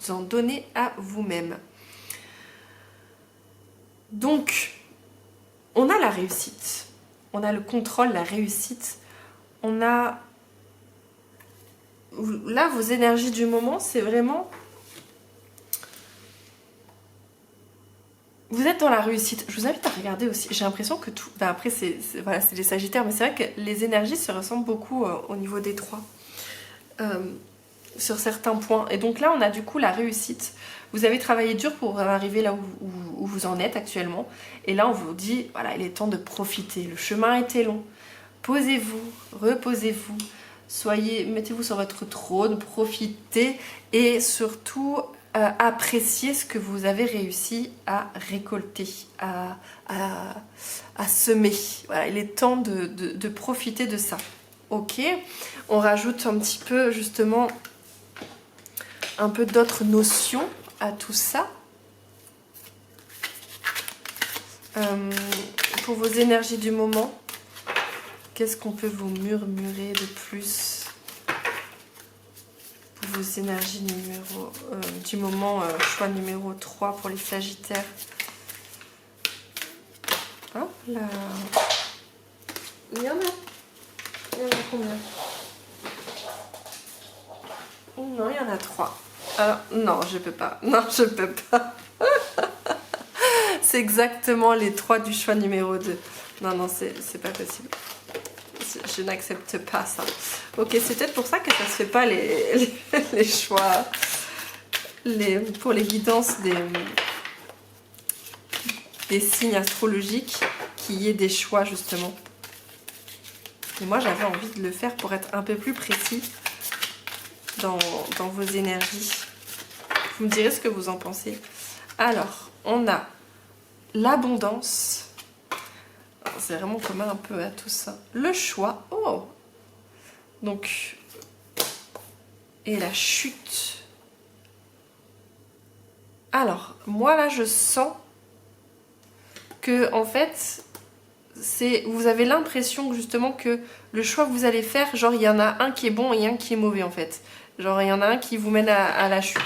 en donner à vous-même. Donc, on a la réussite, on a le contrôle, la réussite, on a... Là, vos énergies du moment, c'est vraiment... Vous êtes dans la réussite. Je vous invite à regarder aussi. J'ai l'impression que tout... Ben après, voilà, c'est les Sagittaires, mais c'est vrai que les énergies se ressemblent beaucoup au niveau des trois. Sur certains points. Et donc là, on a du coup la réussite. Vous avez travaillé dur pour arriver là où vous en êtes actuellement. Et là, on vous dit, voilà, il est temps de profiter. Le chemin a été long. Posez-vous, reposez-vous. Mettez-vous sur votre trône, profitez. Et surtout, appréciez ce que vous avez réussi à récolter, à semer. Voilà, il est temps de profiter de ça. Ok, on rajoute un petit peu justement un peu d'autres notions à tout ça. Pour vos énergies du moment, qu'est-ce qu'on peut vous murmurer de plus pour vos énergies du moment, choix numéro 3 pour les Sagittaires. Hop là. Il y en a combien? Non, il y en a 3. Alors, non, je peux pas. Non, je peux pas. C'est exactement les 3 du choix numéro 2. Non, non, c'est pas possible. Je n'accepte pas ça. Ok, c'est peut-être pour ça que ça se fait pas les choix. Pour les guidances des signes astrologiques, qu'il y ait des choix justement. Et moi, j'avais envie de le faire pour être un peu plus précis dans vos énergies. Vous me direz ce que vous en pensez. Alors, on a l'abondance. C'est vraiment commun un peu à tout ça. Le choix. Oh! Donc, et la chute. Alors, moi là, je sens que, en fait, vous avez l'impression justement que le choix que vous allez faire, genre, il y en a un qui est bon et un qui est mauvais, en fait. Genre, il y en a un qui vous mène à la chute.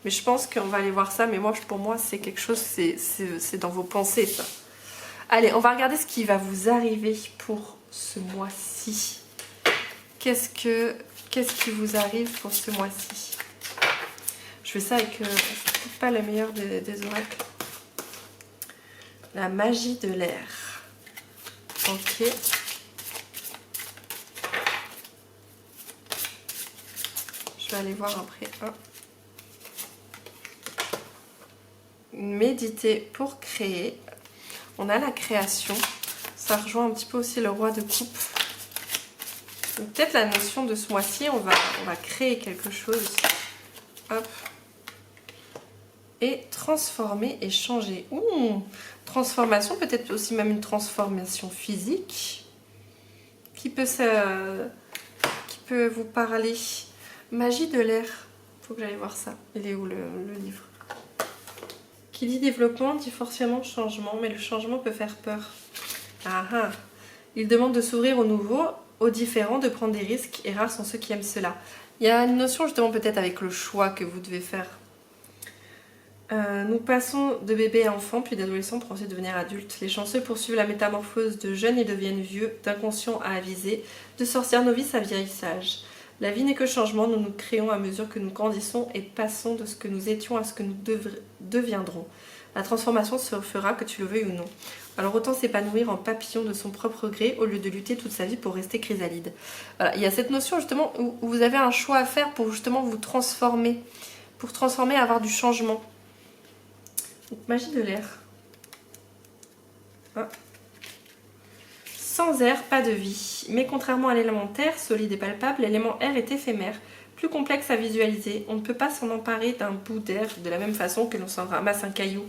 Mais je pense qu'on va aller voir ça. Mais moi, pour moi, c'est quelque chose, c'est dans vos pensées, ça. Allez, on va regarder ce qui va vous arriver pour ce mois-ci. Qu'est-ce qui vous arrive pour ce mois-ci? Je fais ça avec peut-être pas la meilleure des oracles. La magie de l'air. Ok. Je vais aller voir après un. Méditer pour créer. On a la création. Ça rejoint un petit peu aussi le roi de coupe. Peut-être la notion de ce mois-ci, on va créer quelque chose. Hop. et transformer et changer. Transformation, peut-être aussi même une transformation physique qui peut vous parler. Magie de l'air. Faut que j'aille voir ça. Il est où le livre? Qui dit développement dit forcément changement, mais le changement peut faire peur. Ah ah. Il demande de s'ouvrir au nouveau, au différent, de prendre des risques, et rares sont ceux qui aiment cela. Il y a une notion justement peut-être avec le choix que vous devez faire. Nous passons de bébé à enfant, puis d'adolescent pour ensuite devenir adulte. Les chanceux poursuivent la métamorphose de jeunes et deviennent vieux, d'inconscients à avisés, de sorcières novices à vieilles sages. La vie n'est que changement, nous nous créons à mesure que nous grandissons et passons de ce que nous étions à ce que nous deviendrons. La transformation se fera que tu le veuilles ou non. Alors autant s'épanouir en papillon de son propre gré au lieu de lutter toute sa vie pour rester chrysalide. Voilà, il y a cette notion justement où vous avez un choix à faire pour justement vous transformer. Pour transformer, avoir du changement. Donc, magie de l'air. Ah. Sans air, pas de vie. Mais contrairement à l'élément terre, solide et palpable, l'élément air est éphémère, plus complexe à visualiser. On ne peut pas s'en emparer d'un bout d'air de la même façon que l'on s'en ramasse un caillou.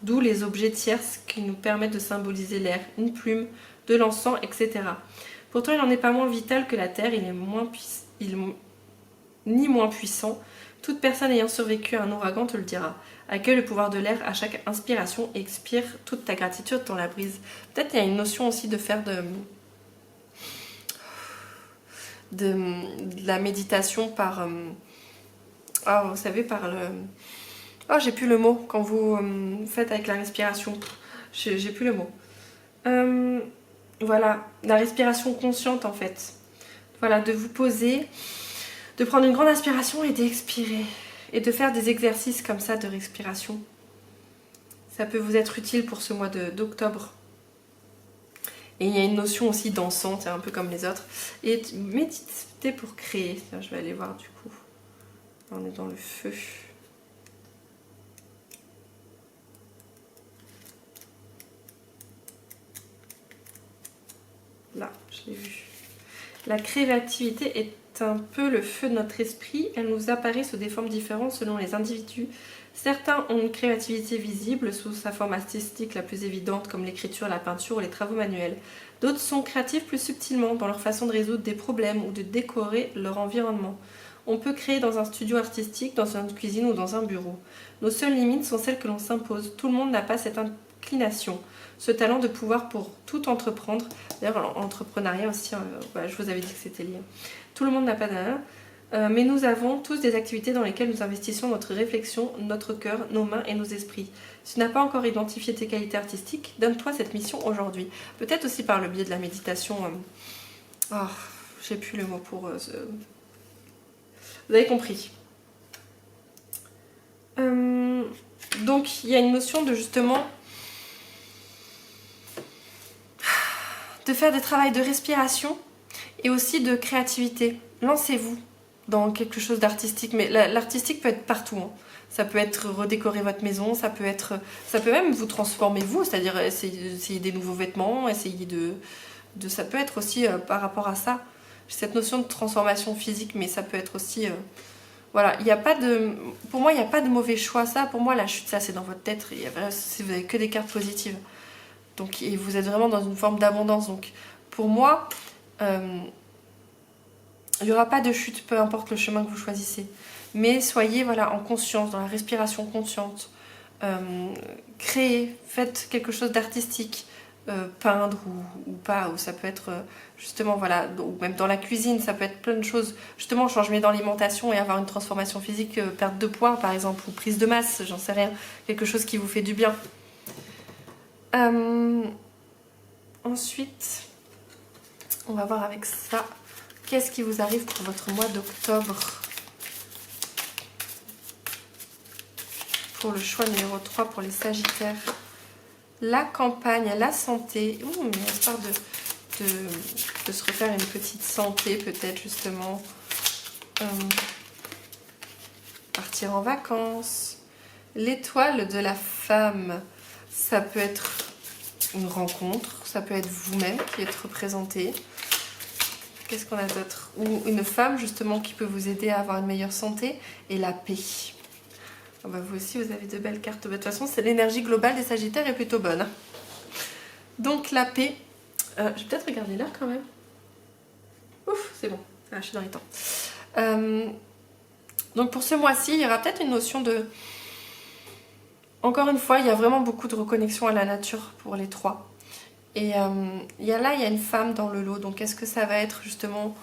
D'où les objets tierces qui nous permettent de symboliser l'air, une plume, de l'encens, etc. Pourtant, il n'en est pas moins vital que la terre, il est ni moins puissant. Toute personne ayant survécu à un ouragan te le dira. Accueille le pouvoir de l'air à chaque inspiration et expire toute ta gratitude dans la brise. Peut-être il y a une notion aussi de faire de la méditation par... vous savez, par le... Oh, j'ai plus le mot. Quand vous faites avec la respiration. J'ai plus le mot. Voilà, la respiration consciente en fait. Voilà, de vous poser, de prendre une grande inspiration et d'expirer. Et de faire des exercices comme ça de respiration. Ça peut vous être utile pour ce mois d'octobre. Et il y a une notion aussi d'encens, un peu comme les autres. Et méditer pour créer. Tiens, je vais aller voir du coup. On est dans le feu. Là, je l'ai vu. La créativité est un peu le feu de notre esprit. Elle nous apparaît sous des formes différentes selon les individus. Certains ont une créativité visible sous sa forme artistique la plus évidente, comme l'écriture, la peinture ou les travaux manuels. D'autres sont créatifs plus subtilement dans leur façon de résoudre des problèmes ou de décorer leur environnement. On peut créer dans un studio artistique, dans une cuisine ou dans un bureau. Nos seules limites sont celles que l'on s'impose. Tout le monde n'a pas cette inclination, ce talent de pouvoir pour tout entreprendre. D'ailleurs, l'entrepreneuriat aussi, je vous avais dit que c'était lié. Tout le monde n'a pas d'un... mais nous avons tous des activités dans lesquelles nous investissons notre réflexion, notre cœur, nos mains et nos esprits. Si tu n'as pas encore identifié tes qualités artistiques, donne-toi cette mission aujourd'hui. Peut-être aussi par le biais de la méditation. J'ai plus le mot pour... Vous avez compris. Donc, il y a une notion de justement... de faire des travaux de respiration et aussi de créativité. Lancez-vous dans quelque chose d'artistique, mais l'artistique peut être partout. Hein. Ça peut être redécorer votre maison, ça peut même vous transformer vous, c'est-à-dire essayer des nouveaux vêtements, essayer de ça peut être aussi par rapport à ça. Cette notion de transformation physique, mais ça peut être aussi... voilà, il n'y a pas de... Pour moi, il n'y a pas de mauvais choix. Ça, pour moi, la chute, ça, c'est dans votre tête. Vous n'avez que des cartes positives. Donc, et vous êtes vraiment dans une forme d'abondance. Donc, pour moi... il n'y aura pas de chute, peu importe le chemin que vous choisissez. Mais soyez en conscience, dans la respiration consciente. Créez, faites quelque chose d'artistique. Peindre ou pas. Ou ça peut être justement, ou même dans la cuisine, ça peut être plein de choses. Justement, changer d'alimentation et avoir une transformation physique, perte de poids par exemple, ou prise de masse, j'en sais rien. Quelque chose qui vous fait du bien. Ensuite, on va voir avec ça. Qu'est-ce qui vous arrive pour votre mois d'octobre? Pour le choix numéro 3 pour les Sagittaires. La campagne, la santé. Mais histoire de se refaire une petite santé peut-être justement. Partir en vacances. L'étoile de la femme. Ça peut être une rencontre. Ça peut être vous-même qui êtes représenté. Qu'est-ce qu'on a d'autre? Ou une femme justement qui peut vous aider à avoir une meilleure santé. Et la paix. Ah bah vous aussi, vous avez de belles cartes. De toute façon, c'est l'énergie globale des Sagittaires est plutôt bonne. Hein. Donc la paix. Je vais peut-être regarder là quand même. Ouf, c'est bon. Ah, je suis dans les temps. Donc pour ce mois-ci, il y aura peut-être une notion de... Encore une fois, il y a vraiment beaucoup de reconnexion à la nature pour les trois. Et il y a une femme dans le lot. Donc est-ce que ça va être justement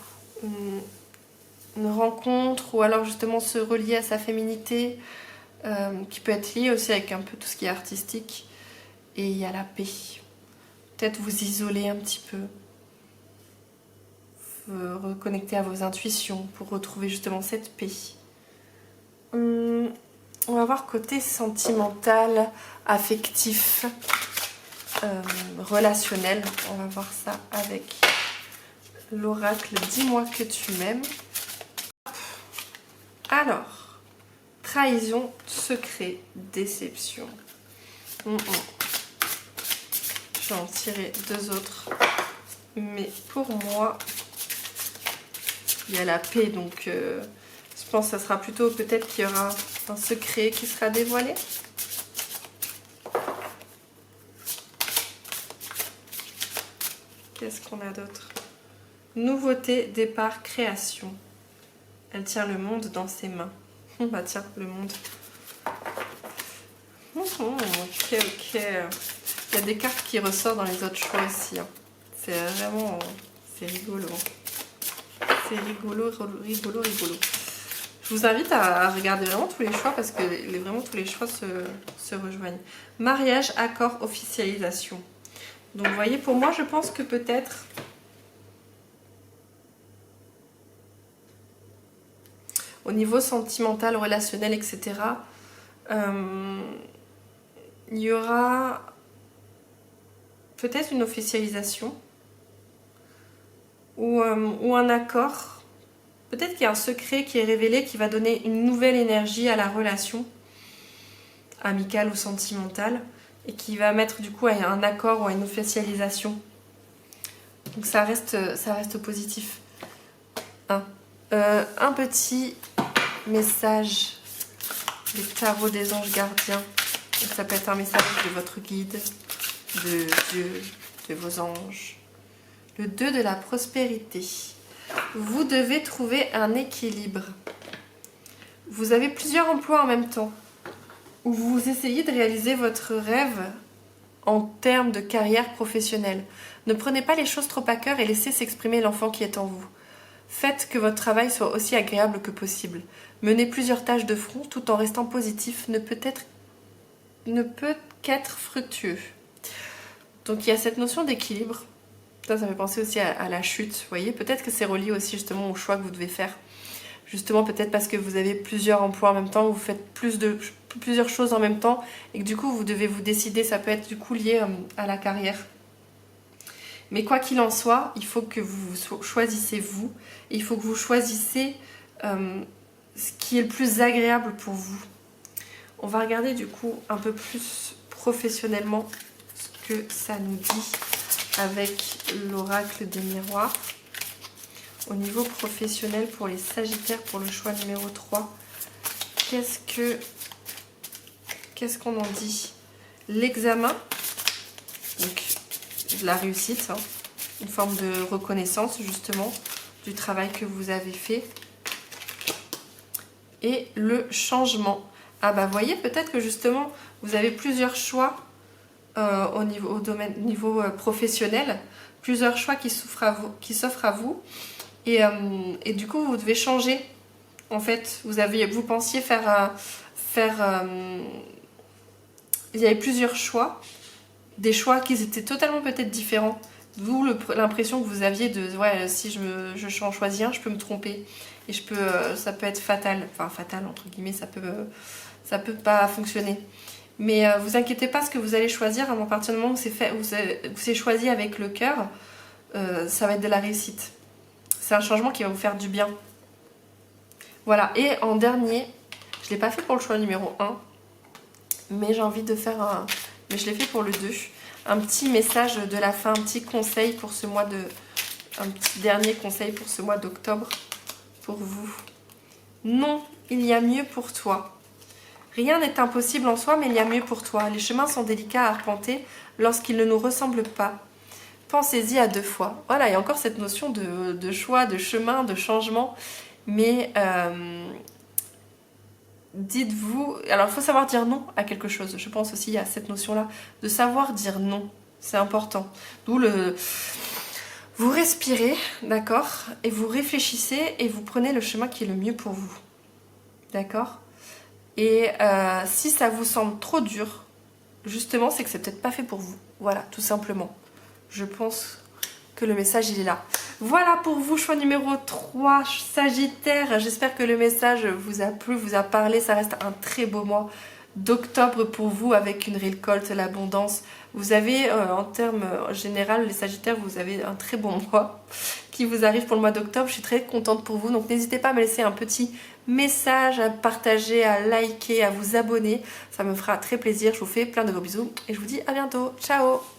une rencontre ou alors justement se relier à sa féminité qui peut être liée aussi avec un peu tout ce qui est artistique. Et il y a la paix. Peut-être vous isoler un petit peu. Reconnecter à vos intuitions pour retrouver justement cette paix. On va voir côté sentimental, affectif, relationnel. On va voir ça avec l'oracle Dis-moi que tu m'aimes. Alors, trahison, secret, déception. Je vais en tirer deux autres. Mais pour moi, il y a la paix, donc je pense que ça sera plutôt peut-être qu'il y aura un secret qui sera dévoilé. Qu'est-ce qu'on a d'autre? Nouveauté, départ, création. Elle tient le monde dans ses mains. Bah tiens, le monde. Ok. Il y a des cartes qui ressortent dans les autres choix aussi. Hein. C'est vraiment... C'est rigolo. C'est rigolo. Je vous invite à regarder vraiment tous les choix parce que vraiment tous les choix se rejoignent. Mariage, accord, officialisation. Donc vous voyez, pour moi, je pense que peut-être... Au niveau sentimental, relationnel, etc., il y aura peut-être une officialisation ou un accord. Peut-être qu'il y a un secret qui est révélé qui va donner une nouvelle énergie à la relation amicale ou sentimentale et qui va mettre du coup à un accord ou à une officialisation. Donc ça reste positif. Un petit message des tarots des anges gardiens. Donc ça peut être un message de votre guide, de Dieu, de vos anges. Le 2 de la prospérité. Vous devez trouver un équilibre. Vous avez plusieurs emplois en même temps. Où vous essayez de réaliser votre rêve en termes de carrière professionnelle. Ne prenez pas les choses trop à cœur et laissez s'exprimer l'enfant qui est en vous. Faites que votre travail soit aussi agréable que possible. Menez plusieurs tâches de front tout en restant positif ne peut qu'être fructueux. Donc il y a cette notion d'équilibre. Ça me fait penser aussi à la chute, vous voyez. Peut-être que c'est relié aussi justement au choix que vous devez faire. Justement peut-être parce que vous avez plusieurs emplois en même temps, vous faites plusieurs choses en même temps et que du coup vous devez vous décider, ça peut être du coup lié à la carrière. Mais quoi qu'il en soit, il faut que vous choisissez vous. Et il faut que vous choisissez ce qui est le plus agréable pour vous. On va regarder du coup un peu plus professionnellement ce que ça nous dit avec l'oracle des miroirs. Au niveau professionnel pour les Sagittaires, pour le choix numéro 3, qu'est-ce qu'on en dit? L'examen, donc de la réussite, hein, une forme de reconnaissance justement du travail que vous avez fait. Et le changement. Ah bah voyez, peut-être que justement vous avez plusieurs choix au niveau professionnel, plusieurs choix qui s'offrent à vous. Et du coup vous devez changer. En fait, vous pensiez il y avait plusieurs choix, des choix qui étaient totalement peut-être différents. D'où l'impression que vous aviez de ouais, si je choisis un, je peux me tromper et ça peut être fatal, enfin fatal entre guillemets, ça peut pas fonctionner. Mais vous inquiétez pas, ce que vous allez choisir à partir du moment où c'est choisi avec le cœur, ça va être de la réussite. C'est un changement qui va vous faire du bien. Voilà, et en dernier, je l'ai pas fait pour le choix numéro 1, mais j'ai envie de faire mais je l'ai fait pour le 2. Un petit message de la fin, un petit conseil pour un petit dernier conseil pour ce mois d'octobre pour vous. Non, il y a mieux pour toi. Rien n'est impossible en soi, mais il y a mieux pour toi. Les chemins sont délicats à arpenter lorsqu'ils ne nous ressemblent pas. Pensez-y à 2 fois. Voilà, il y a encore cette notion de choix, de chemin, de changement. Mais dites-vous... Alors, il faut savoir dire non à quelque chose. Je pense aussi à cette notion-là de savoir dire non. C'est important. D'où le... Vous respirez, d'accord? Et vous réfléchissez et vous prenez le chemin qui est le mieux pour vous. D'accord? Et si ça vous semble trop dur, justement, c'est que c'est peut-être pas fait pour vous. Voilà, tout simplement. Je pense que le message, il est là. Voilà pour vous, choix numéro 3, Sagittaire. J'espère que le message vous a plu, vous a parlé. Ça reste un très beau mois d'octobre pour vous avec une récolte, l'abondance. Vous avez, en termes général, les Sagittaires, vous avez un très bon mois qui vous arrive pour le mois d'octobre. Je suis très contente pour vous. Donc n'hésitez pas à me laisser un petit message, à partager, à liker, à vous abonner. Ça me fera très plaisir. Je vous fais plein de gros bisous et je vous dis à bientôt. Ciao!